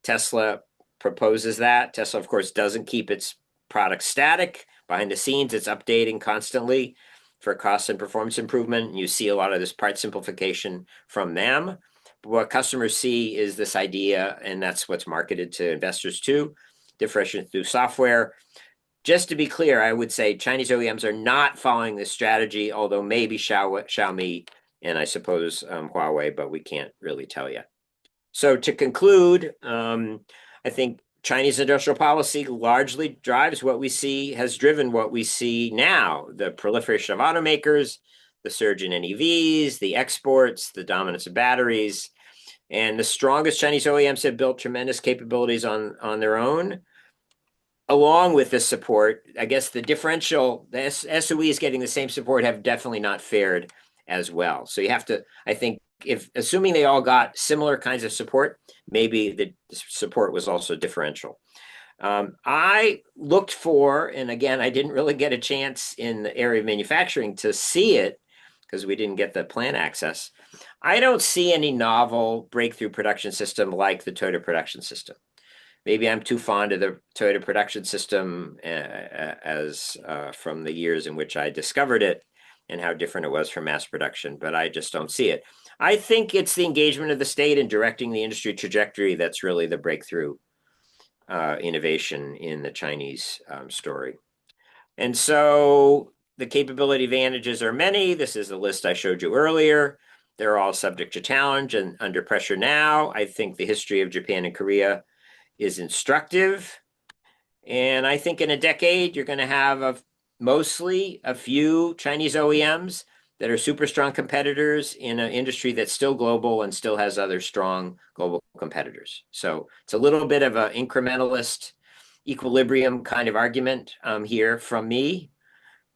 Tesla proposes that. Tesla, of course, doesn't keep its product static. Behind the scenes, it's updating constantly for cost and performance improvement. And you see a lot of this part simplification from them. But what customers see is this idea, and that's what's marketed to investors too, differentiation through software. Just to be clear, I would say Chinese OEMs are not following this strategy, although maybe Xiaomi and I suppose Huawei, but we can't really tell yet. So to conclude, I think Chinese industrial policy largely drives what we see, has driven what we see now, the proliferation of automakers, the surge in NEVs, the exports, the dominance of batteries, and the strongest Chinese OEMs have built tremendous capabilities on their own. Along with this support, I guess the differential, the SOEs getting the same support have definitely not fared as well. So you have to, I think, assuming they all got similar kinds of support, maybe the support was also differential. I looked for, and again, I didn't really get a chance in the area of manufacturing to see it because we didn't get the plant access. I don't see any novel breakthrough production system like the Toyota production system. Maybe I'm too fond of the Toyota production system as from the years in which I discovered it and how different it was from mass production, but I just don't see it. I think it's the engagement of the state in directing the industry trajectory that's really the breakthrough innovation in the Chinese story. And so the capability advantages are many. This is the list I showed you earlier. They're all subject to challenge and under pressure now. I think the history of Japan and Korea is instructive. And I think in a decade, you're going to have mostly a few Chinese OEMs that are super strong competitors in an industry that's still global and still has other strong global competitors. So it's a little bit of an incrementalist equilibrium kind of argument here from me.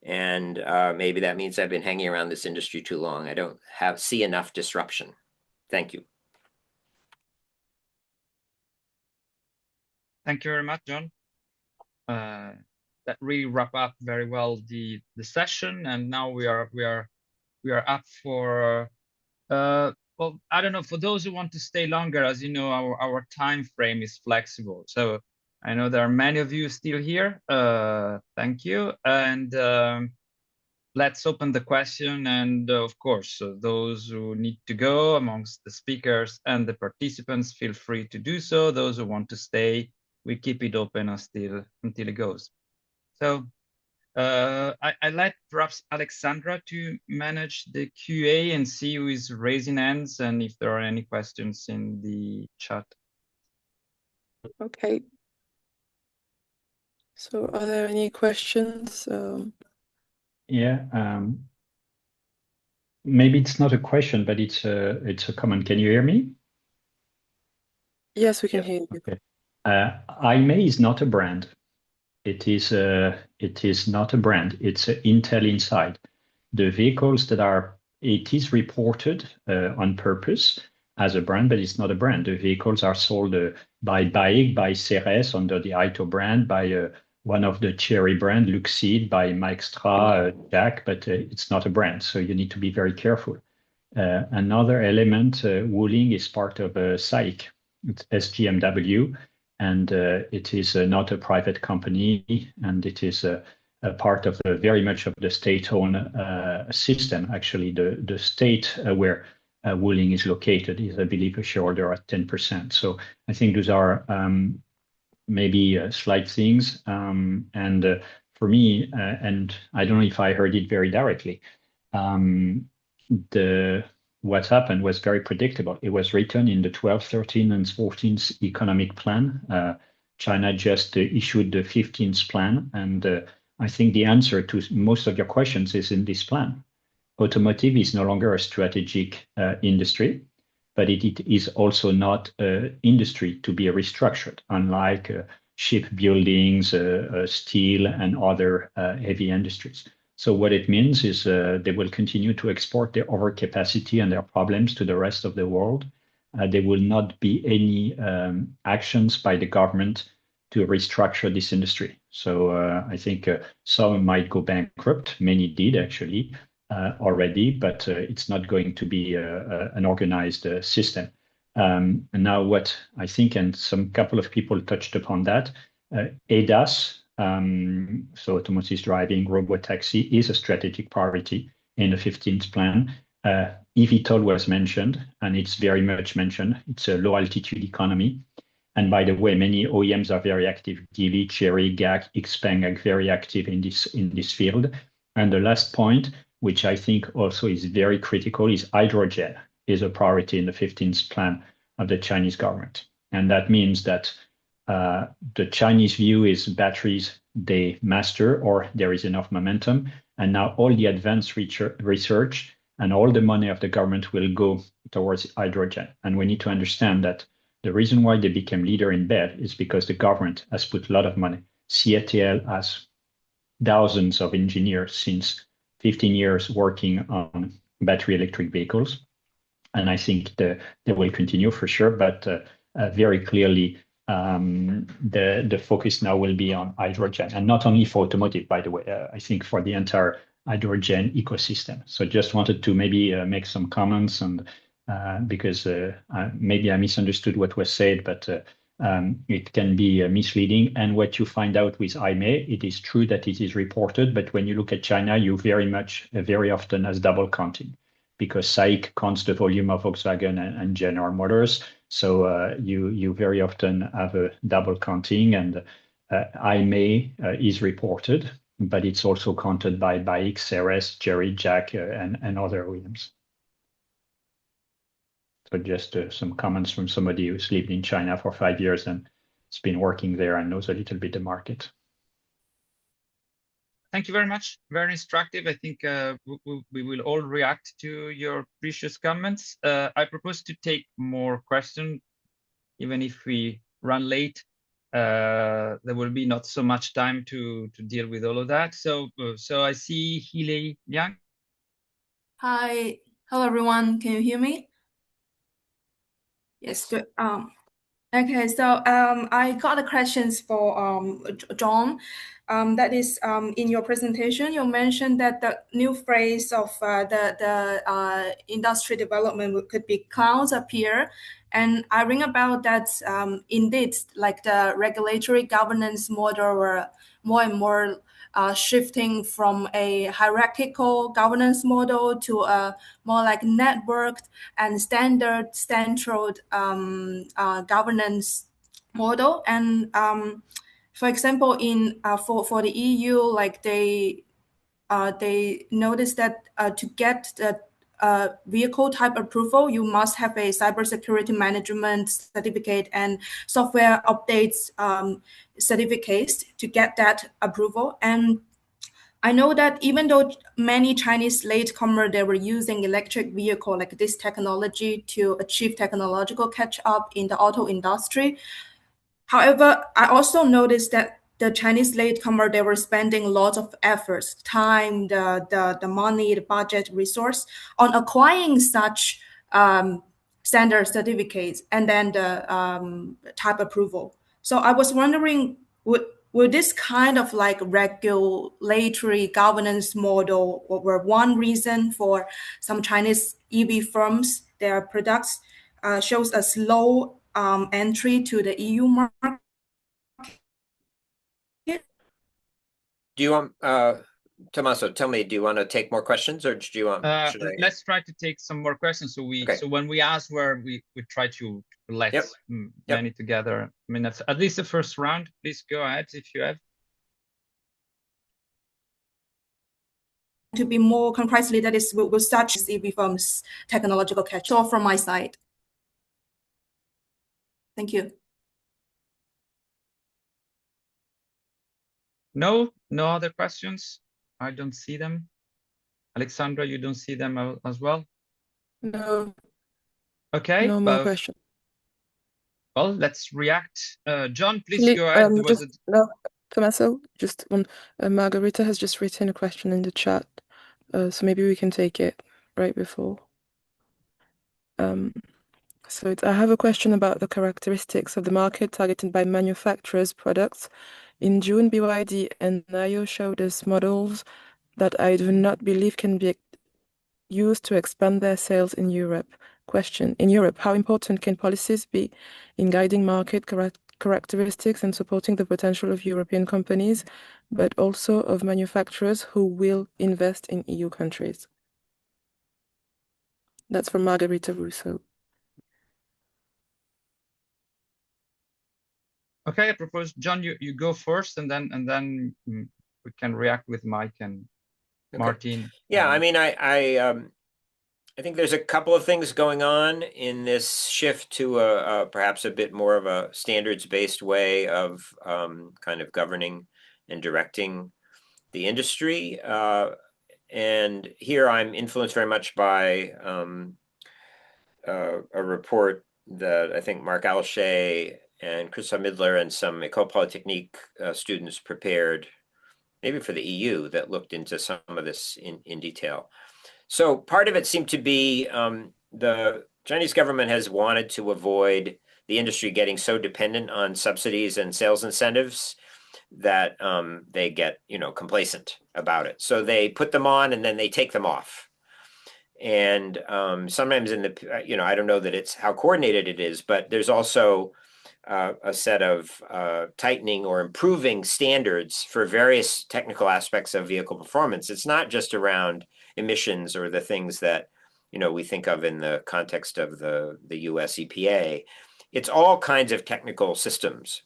And maybe that means I've been hanging around this industry too long. I don't see enough disruption. Thank you. Thank you very much, John. That really wrap up very well the session, and now we are up for well, I don't know, for those who want to stay longer. As you know, our time frame is flexible, so I know there are many of you still here. Thank you, and let's open the question, and of course, those who need to go amongst the speakers and the participants, feel free to do so. Those who want to stay, we keep it open until it goes. So I let perhaps Alexandra to manage the QA and see who is raising hands and if there are any questions in the chat. Okay. So are there any questions? Yeah, maybe it's not a question, but it's a comment. Can you hear me? Yes, we can hear you. Okay. IMEI is not a brand. It is not a brand. It's Intel Inside. The vehicles it is reported on purpose as a brand, but it's not a brand. The vehicles are sold by BAIC, by Ceres under the Ito brand, by one of the Chery brand, Luxid, by Maextra, Jack, but it's not a brand. So you need to be very careful. Another element, Wuling is part of SAIC. It's SGMW, and it is not a private company, and it is a part of very much of the state-owned system. Actually, the state where Wuling is located is, I believe, a shareholder at 10%. So I think those are maybe slight things. And for me, and I don't know if I heard it very directly, the what happened was very predictable. It was written in the 12th, 13th, and 14th economic plan. China just issued the 15th plan, and I think the answer to most of your questions is in this plan. Automotive is no longer a strategic industry, but it is also not an industry to be restructured, unlike shipbuildings, steel, and other heavy industries. So what it means is they will continue to export their overcapacity and their problems to the rest of the world. There will not be any actions by the government to restructure this industry. So I think some might go bankrupt. Many did actually already, but it's not going to be an organized system. And now what I think, and some couple of people touched upon that, ADAS, so autonomous driving, robotaxi, is a strategic priority in the 15th plan. eVTOL was mentioned, and it's very much mentioned. It's a low altitude economy. And by the way, many OEMs are very active. Geely, Chery, GAC, XPeng are very active in this field. And the last point, which I think also is very critical, is hydrogen is a priority in the 15th plan of the Chinese government. And that means that the Chinese view is batteries, they master, or there is enough momentum. And now all the advanced research and all the money of the government will go towards hydrogen. And we need to understand that the reason why they became leader in BEV is because the government has put a lot of money. CATL has thousands of engineers since 15 years working on battery electric vehicles. And I think they will continue for sure, but very clearly, the focus now will be on hydrogen, and not only for automotive, by the way, I think for the entire hydrogen ecosystem. So just wanted to maybe make some comments, and because maybe I misunderstood what was said, but it can be misleading. And what you find out with IMA, it is true that it is reported, but when you look at China, you very often as double counting, because SAIC counts the volume of Volkswagen and General Motors. So you very often have a double counting, and IMA is reported, but it's also counted by BAIC, Ceres, Chery, JAC, and other OEMs. So just some comments from somebody who's lived in China for 5 years and has been working there and knows a little bit the market. Thank you very much. Very instructive. I think we will all react to your precious comments. I propose to take more questions, even if we run late. There will be not so much time to deal with all of that. So I see Healy Liang. Hi, hello everyone. Can you hear me? Yes, good. Okay, so I got the questions for John. That is, in your presentation, you mentioned that the new phase of the industry development could be clouds appear, and I ring about that. Indeed, like the regulatory governance model were more and more shifting from a hierarchical governance model to a more like networked and standard central governance model. And for example, in for the EU, like they noticed that to get the vehicle type approval, you must have a cybersecurity management certificate and software updates certificates to get that approval. And I know that even though many Chinese latecomer, they were using electric vehicle like this technology to achieve technological catch up in the auto industry. However, I also noticed that the Chinese latecomer, they were spending lots of efforts, time, the money, the budget, resource on acquiring such standard certificates and then the type approval. So I was wondering, would this kind of like regulatory governance model were one reason for some Chinese EV firms, their products shows a slow entry to the EU market? Do you want, Tommaso, tell me, do you want to take more questions, or do you want? Let's try to take some more questions. So so when we ask, we try to let many together. I mean, that's at least the first round. Please go ahead if you have. to be more concisely, that is, will start the reforms technological catch. So from my side. Thank you. No other questions? I don't see them. Alexandra, you don't see them as well? No, Okay. no more questions. Well, let's react. John, please Actually, go ahead. no, Tommaso, just one. Margarita has just written a question in the chat, so maybe we can take it right before. So I have a question about the characteristics of the market targeted by manufacturers' products. In June, BYD and NIO showed us models that I do not believe can be used to expand their sales in Europe. Question: in Europe, how important can policies be in guiding market characteristics and supporting the potential of European companies, but also of manufacturers who will invest in EU countries? That's from Margarita Russo. Okay, I propose, John, you go first, and then we can react with Mike and Martin. Yeah, I mean, I think there's a couple of things going on in this shift to perhaps a bit more of a standards-based way of kind of governing and directing the industry. And here I'm influenced very much by a report that I think Mark Alshay and Christoph Midler and some École Polytechnique students prepared, maybe for the EU, that looked into some of this in detail. So part of it seemed to be the Chinese government has wanted to avoid the industry getting so dependent on subsidies and sales incentives that they get, complacent about it. So they put them on and then they take them off. And sometimes in the, I don't know that it's how coordinated it is, but there's also a set of tightening or improving standards for various technical aspects of vehicle performance. It's not just around emissions or the things that we think of in the context of the US EPA. It's all kinds of technical systems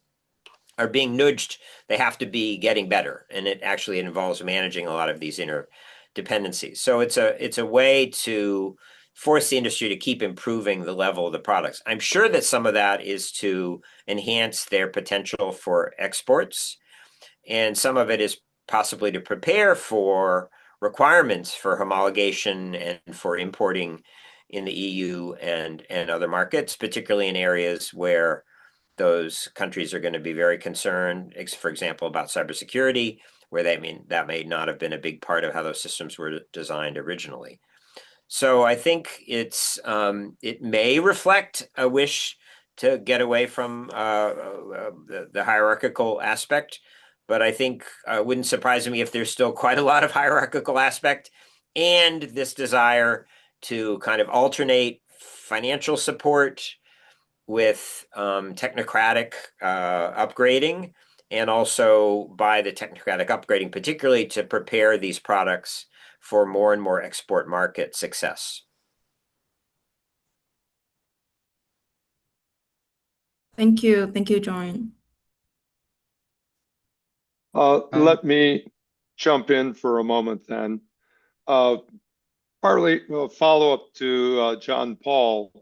are being nudged. They have to be getting better, and it actually involves managing a lot of these interdependencies. So it's a way to force the industry to keep improving the level of the products. I'm sure that some of that is to enhance their potential for exports, and some of it is possibly to prepare for requirements for homologation and for importing in the EU and other markets, particularly in areas where those countries are going to be very concerned, for example, about cybersecurity, where that may not have been a big part of how those systems were designed originally. So I think it may reflect a wish to get away from the hierarchical aspect, but I think it wouldn't surprise me if there's still quite a lot of hierarchical aspect and this desire to kind of alternate financial support with technocratic upgrading, and also by the technocratic upgrading, particularly to prepare these products for more and more export market success. Thank you, John. Let me jump in for a moment then. Partly a follow-up to John Paul.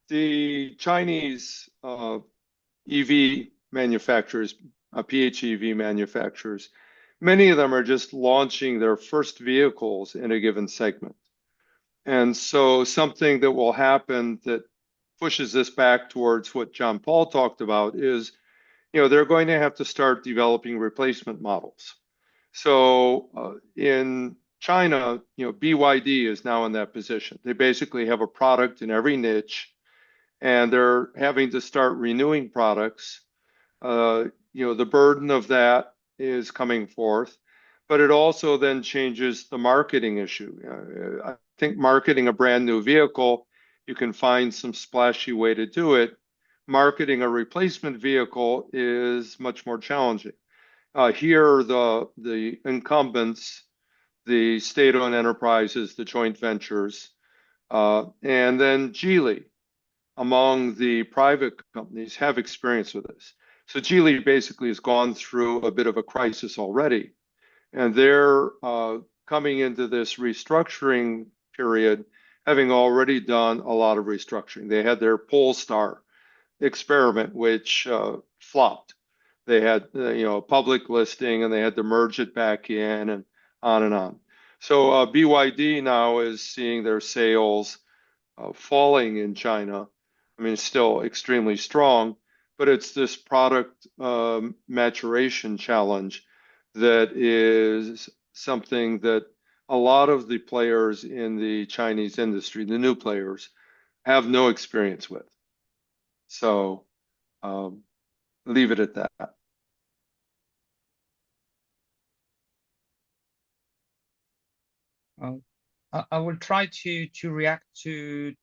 The Chinese EV manufacturers, PHEV manufacturers, many of them are just launching their first vehicles in a given segment. And so something that will happen that pushes this back towards what John Paul talked about is, they're going to have to start developing replacement models. So in China, BYD is now in that position. They basically have a product in every niche, and they're having to start renewing products. The burden of that is coming forth, but it also then changes the marketing issue. I think marketing a brand new vehicle, you can find some splashy way to do it. Marketing a replacement vehicle is much more challenging. Here, the incumbents, the state-owned enterprises, the joint ventures, and then Geely, among the private companies, have experience with this. So Geely basically has gone through a bit of a crisis already, and they're coming into this restructuring period, having already done a lot of restructuring. They had their Polestar experiment, which flopped. They had a public listing, and they had to merge it back in, and on and on. So BYD now is seeing their sales falling in China. I mean, it's still extremely strong, but it's this product maturation challenge that is something that a lot of the players in the Chinese industry, the new players, have no experience with. So leave it at that. I will try to react to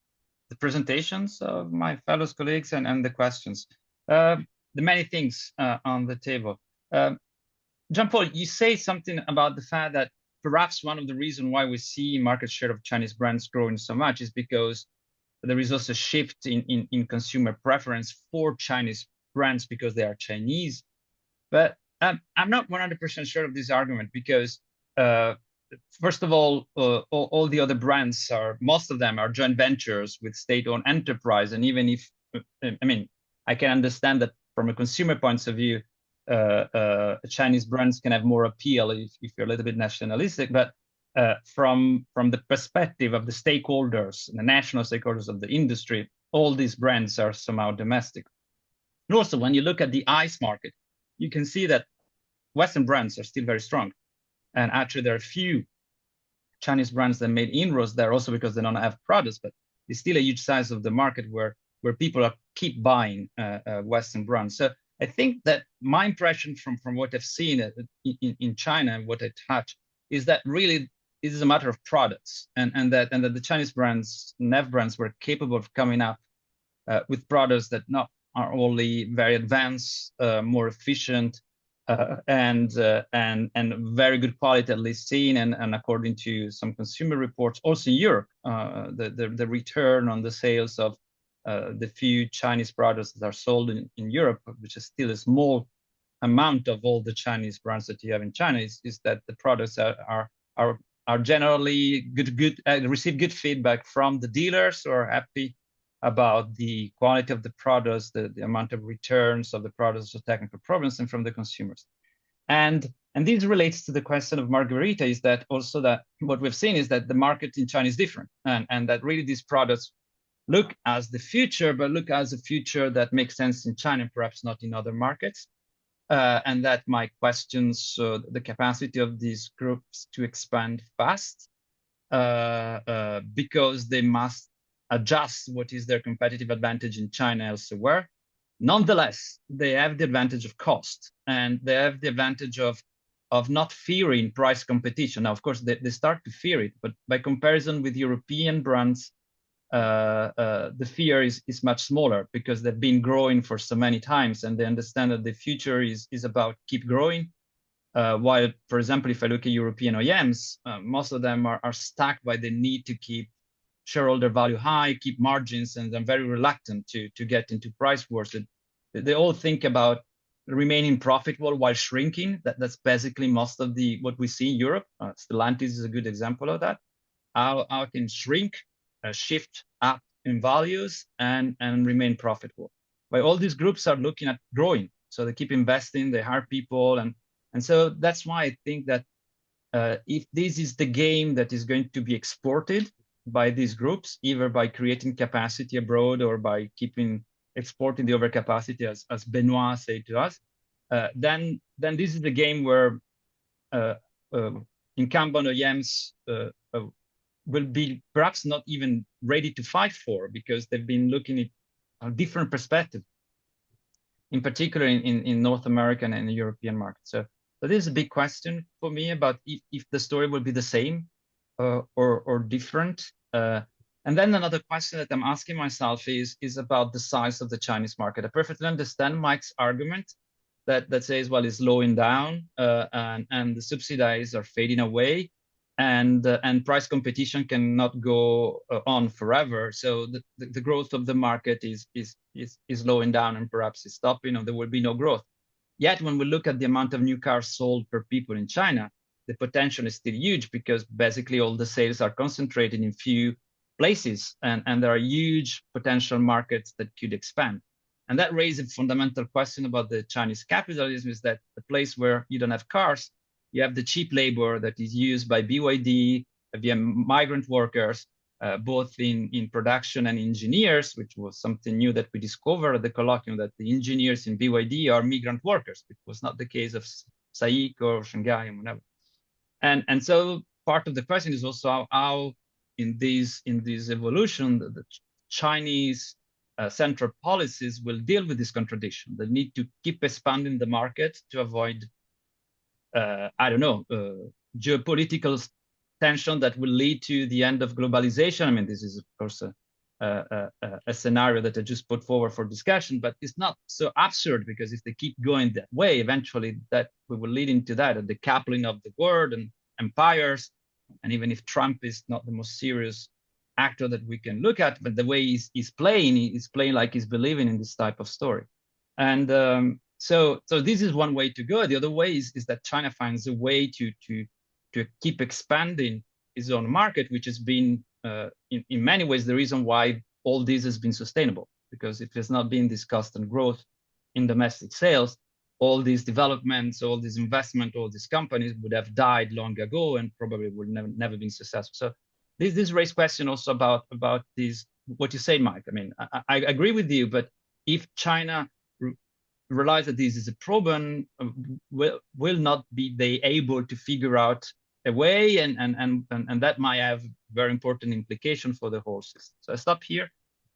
the presentations of my fellow colleagues and the questions. The many things on the table. Jean-Paul, you say something about the fact that perhaps one of the reasons why we see market share of Chinese brands growing so much is because there is also a shift in consumer preference for Chinese brands because they are Chinese. But I'm not 100% sure of this argument because first of all the other brands most of them are joint ventures with state-owned enterprise. And even if, I mean, I can understand that from a consumer point of view, Chinese brands can have more appeal if you're a little bit nationalistic, but from the perspective of the stakeholders, the national stakeholders of the industry, all these brands are somehow domestic. And also, when you look at the ICE market, you can see that Western brands are still very strong. And actually, there are few Chinese brands that made inroads there also because they don't have products, but it's still a huge size of the market where people keep buying Western brands. So I think that my impression from what I've seen in China and what I touch is that really it is a matter of products, and that the Chinese brands, NEV brands, were capable of coming up with products that not are only very advanced, more efficient, and very good quality, at least seen, and according to some consumer reports, also in Europe, the return on the sales of the few Chinese products that are sold in Europe, which is still a small amount of all the Chinese brands that you have in China, is that the products are generally good, receive good feedback from the dealers who are happy about the quality of the products, the amount of returns of the products, the technical problems, and from the consumers. And this relates to the question of Margarita, is that also that what we've seen is that the market in China is different, and that really these products look as the future, but look as a future that makes sense in China, perhaps not in other markets. And that might question the capacity of these groups to expand fast because they must adjust what is their competitive advantage in China elsewhere. Nonetheless, they have the advantage of cost, and they have the advantage of not fearing price competition. Now, of course, they start to fear it, but by comparison with European brands, the fear is much smaller because they've been growing for so many times, and they understand that the future is about keep growing. While, for example, if I look at European OEMs, most of them are stuck by the need to keep shareholder value high, keep margins, and they're very reluctant to get into price wars. They all think about remaining profitable while shrinking. That's basically most of what we see in Europe. Stellantis is a good example of that. How can shrink, shift up in values, and remain profitable. But all these groups are looking at growing, so they keep investing, they hire people, and so that's why I think that if this is the game that is going to be exported by these groups, either by creating capacity abroad or by exporting the overcapacity, as Benoit said to us, then this is the game where incumbent OEMs will be perhaps not even ready to fight for, because they've been looking at a different perspective, in particular in North American and the European market. So this is a big question for me about if the story will be the same or different. And then another question that I'm asking myself is about the size of the Chinese market. I perfectly understand Mike's argument that says, well, it's slowing down and the subsidies are fading away, and price competition cannot go on forever. So the growth of the market is slowing down and perhaps is stopping, or there will be no growth. Yet when we look at the amount of new cars sold per people in China, the potential is still huge because basically all the sales are concentrated in few places, and there are huge potential markets that could expand. And that raises a fundamental question about the Chinese capitalism, is that the place where you don't have cars, you have the cheap labor that is used by BYD, via migrant workers, both in production and engineers, which was something new that we discovered at the colloquium, that the engineers in BYD are migrant workers, which was not the case of SAIC or Shanghai and whatever. And so part of the question is also how in this evolution, the Chinese central policies will deal with this contradiction. They need to keep expanding the market to avoid, I don't know, geopolitical tension that will lead to the end of globalization. I mean, this is of course a scenario that I just put forward for discussion, but it's not so absurd, because if they keep going that way, eventually that we will lead into that, the decoupling of the world and empires. And even if Trump is not the most serious actor that we can look at, but the way he's playing like he's believing in this type of story. And so this is one way to go. The other way is that China finds a way to keep expanding its own market, which has been in many ways the reason why all this has been sustainable. Because if there's not been this constant growth in domestic sales, all these developments, all this investment, all these companies would have died long ago and probably would never been successful. So this raises question also about this, what you say, Mike. I mean, I agree with you, but if China realize that this is a problem, will not be they able to figure out a way, and that might have very important implication for the whole system. So I stop here,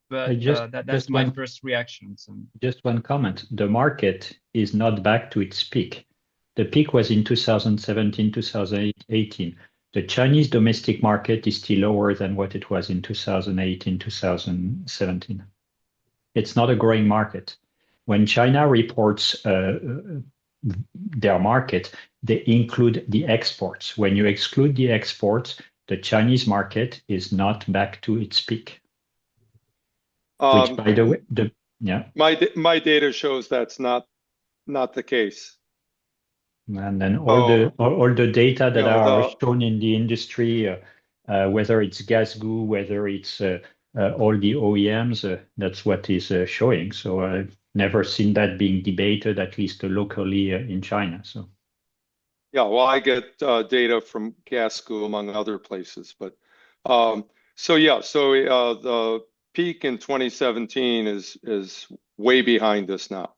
but that's my first reaction. So. Just one comment. The market is not back to its peak. The peak was in 2017, 2018. The Chinese domestic market is still lower than what it was in 2018, 2017. It's not a growing market. When China reports their market, they include the exports. When you exclude the exports, the Chinese market is not back to its peak. Which, by the way, my data shows that's not the case. And then all the data that are shown in the industry, whether it's GasGoo, whether it's all the OEMs, that's what is showing. So I've never seen that being debated, at least locally in China. So. Yeah, well, I get data from GasGoo among other places, but the peak in 2017 is way behind us now,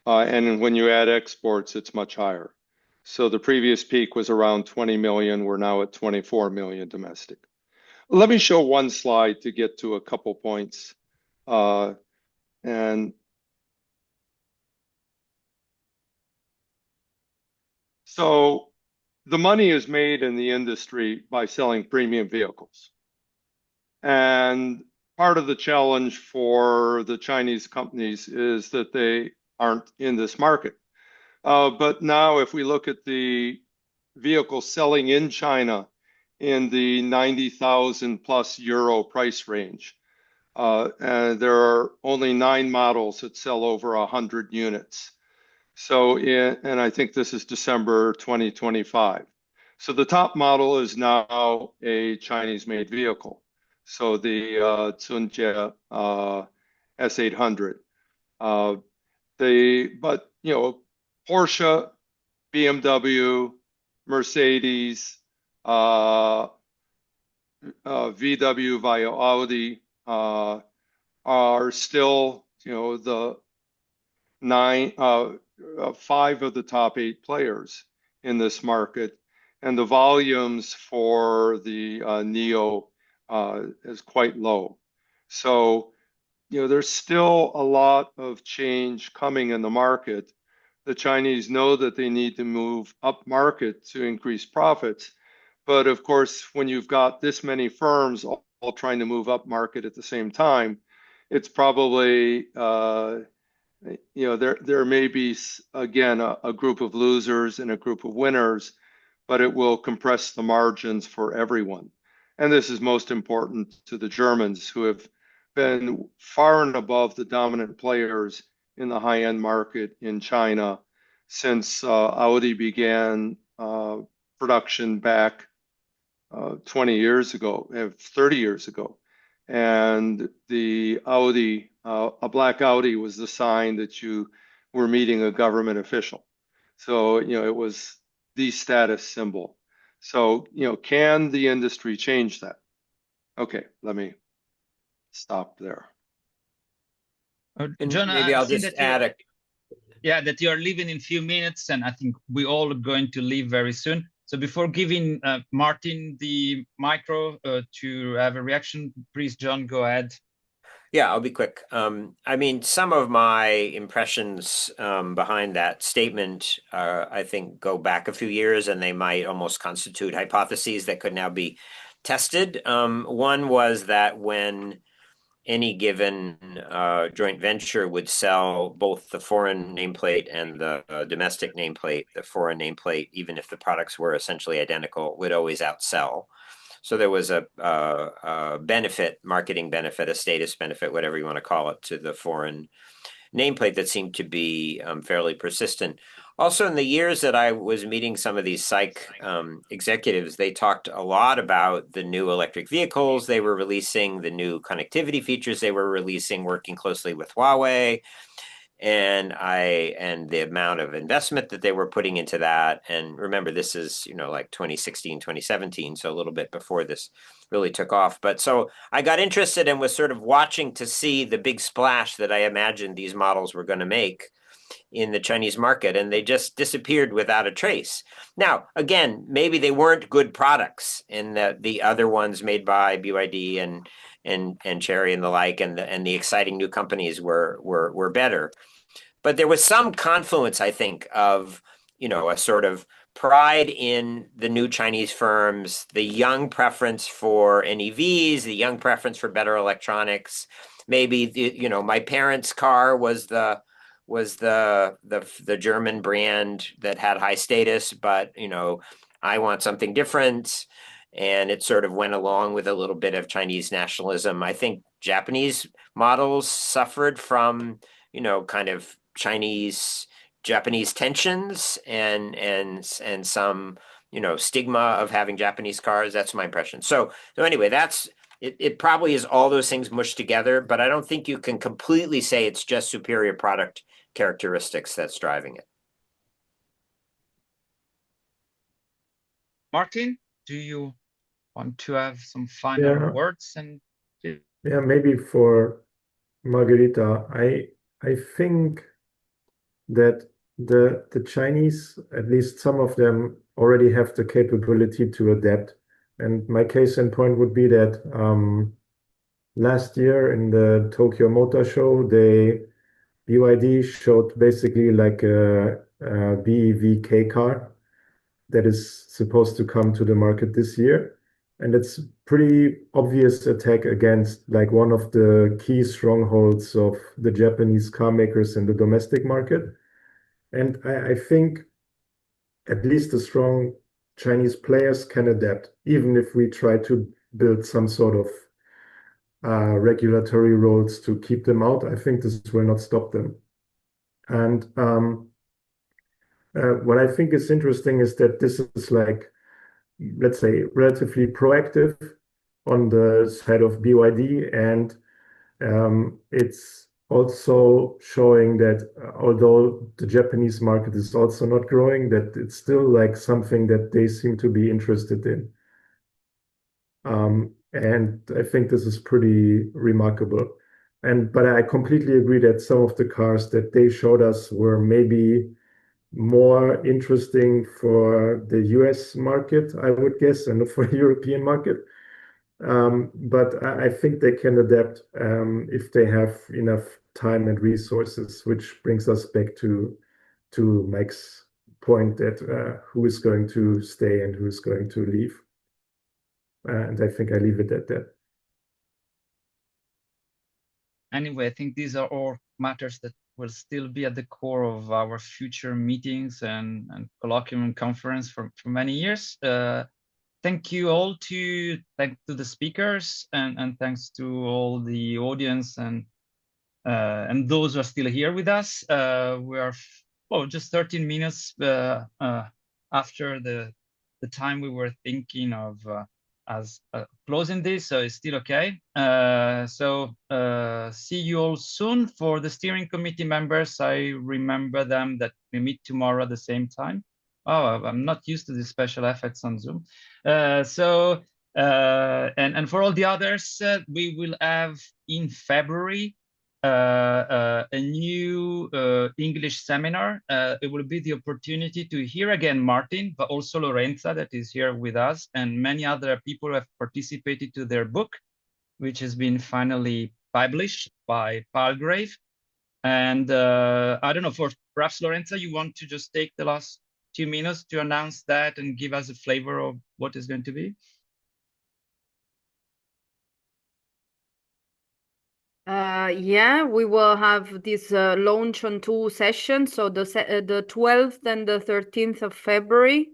and when you add exports, it's much higher. So the previous peak was around 20 million. We're now at 24 million domestic. Let me show one slide to get to a couple points, and so the money is made in the industry by selling premium vehicles. And part of the challenge for the Chinese companies is that they aren't in this market. But now if we look at the vehicles selling in China in the 90,000 plus euro price range, and there are only 9 models that sell over 100 units. So, and I think this is December 2025. So the top model is now a Chinese-made vehicle. So the Zunjie S800. But you know, Porsche, BMW, Mercedes, VW via Audi are still, you know, the 5 of the top 8 players in this market, and the volumes for the Neo is quite low. So, you know, there's still a lot of change coming in the market. The Chinese know that they need to move up market to increase profits. But of course, when you've got this many firms all trying to move up market at the same time, it's probably, you know, there may be, again, a group of losers and a group of winners, but it will compress the margins for everyone. And this is most important to the Germans, who have been far and above the dominant players in the high-end market in China since Audi began production back 20 years ago, 30 years ago. And the Audi, a black Audi was the sign that you were meeting a government official. So, it was the status symbol. So, can the industry change that? Okay, let me stop there. John, maybe I'll just add that you're leaving in a few minutes, and I think we all are going to leave very soon. So before giving Martin the micro to have a reaction, please, John, go ahead. Yeah, I'll be quick. I mean, some of my impressions behind that statement, I think, go back a few years, and they might almost constitute hypotheses that could now be tested. One was that when any given joint venture would sell both the foreign nameplate and the domestic nameplate, the foreign nameplate, even if the products were essentially identical, would always outsell. So there was a benefit, marketing benefit, a status benefit, whatever you want to call it, to the foreign nameplate that seemed to be fairly persistent. Also, in the years that I was meeting some of these psych executives, they talked a lot about the new electric vehicles they were releasing, the new connectivity features they were releasing, working closely with Huawei, and the amount of investment that they were putting into that. And remember, this is, like 2016, 2017, so a little bit before this really took off. But so I got interested and was sort of watching to see the big splash that I imagined these models were going to make in the Chinese market, and they just disappeared without a trace. Now, again, maybe they weren't good products, and the other ones made by BYD and Chery and the like, and the exciting new companies were better. But there was some confluence, I think, of a sort of pride in the new Chinese firms, the young preference for NEVs, the young preference for better electronics. Maybe my parents' car was the German brand that had high status, but I want something different, and it sort of went along with a little bit of Chinese nationalism. I think Japanese models suffered from kind of Japanese tensions and some stigma of having Japanese cars. That's my impression. So anyway, that's it. Probably is all those things mushed together, but I don't think you can completely say it's just superior product characteristics that's driving it. Martin, do you want to have some final words? And maybe for Margherita, I think that the Chinese, at least some of them, already have the capability to adapt. And my case in point would be that last year in the Tokyo Motor Show, BYD showed basically like a BEV K car that is supposed to come to the market this year. And it's pretty obvious attack against like one of the key strongholds of the Japanese car makers in the domestic market. And I think at least the strong Chinese players can adapt, even if we try to build some sort of regulatory roles to keep them out. I think this will not stop them. And what I think is interesting is that this is like, let's say, relatively proactive on the side of BYD, and it's also showing that although the Japanese market is also not growing, that it's still like something that they seem to be interested in. And I think this is pretty remarkable. But I completely agree that some of the cars that they showed us were maybe more interesting for the US market, I would guess, and for the European market. But I think they can adapt if they have enough time and resources, which brings us back to Mike's point that who is going to stay and who is going to leave. And I think I leave it at that. Anyway, I think these are all matters that will still be at the core of our future meetings and colloquium and conference for many years. Thank you all thanks to the speakers and thanks to all the audience and those who are still here with us. We are just 13 minutes after the the time we were thinking of as closing this, so it's still okay. See you all soon. For the steering committee members, I remember them that we meet tomorrow at the same time. Oh, I'm not used to the special effects on Zoom. And for all the others, we will have in February a new English seminar. It will be the opportunity to hear again Martin, but also Lorenza that is here with us, and many other people who have participated to their book, which has been finally published by Palgrave. And I don't know, perhaps Lorenza, you want to just take the last 2 minutes to announce that and give us a flavor of what is going to be? Yeah, we will have this launch on 2 sessions, so the 12th and the 13th of February,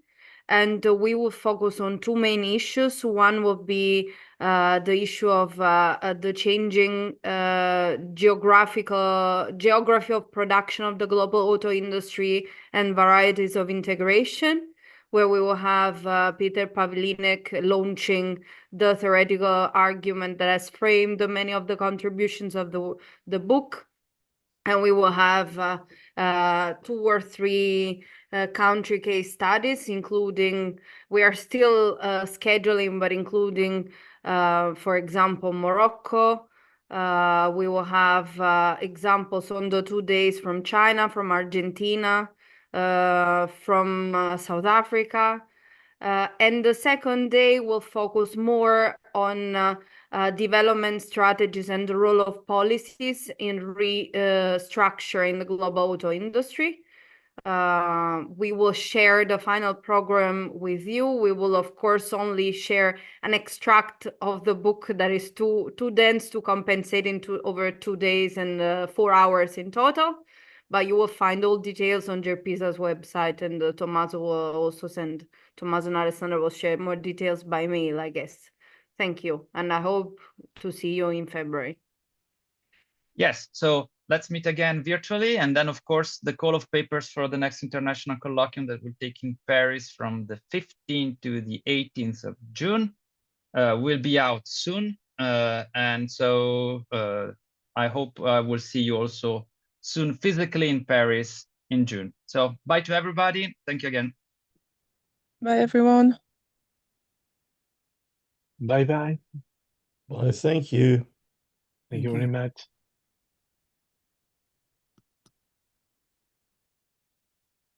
and we will focus on 2 main issues. One will be the issue of the changing geography of production of the global auto industry and varieties of integration, where we will have Peter Pavlinek launching the theoretical argument that has framed many of the contributions of the book. And we will have 2 or 3 country case studies, including, we are still scheduling, but including, for example, Morocco. We will have examples on the 2 days from China, from Argentina, from South Africa. And the second day will focus more on development strategies and the role of policies in restructuring the global auto industry. We will share the final program with you. We will, of course, only share an extract of the book that is too dense to compensate into over 2 days and 4 hours in total. But you will find all details on Gerpisa's website, and Tommaso will also send. Tommaso and Alessandro will share more details by mail, I guess. Thank you, and I hope to see you in February. Yes, so let's meet again virtually, and then of course the call of papers for the next international colloquium that will take in Paris from the 15th to the 18th of June will be out soon, and so I hope we'll see you also soon physically in Paris in June. So bye to everybody. Thank you again. Bye, everyone. Bye bye. Well, thank you. Thank you very much.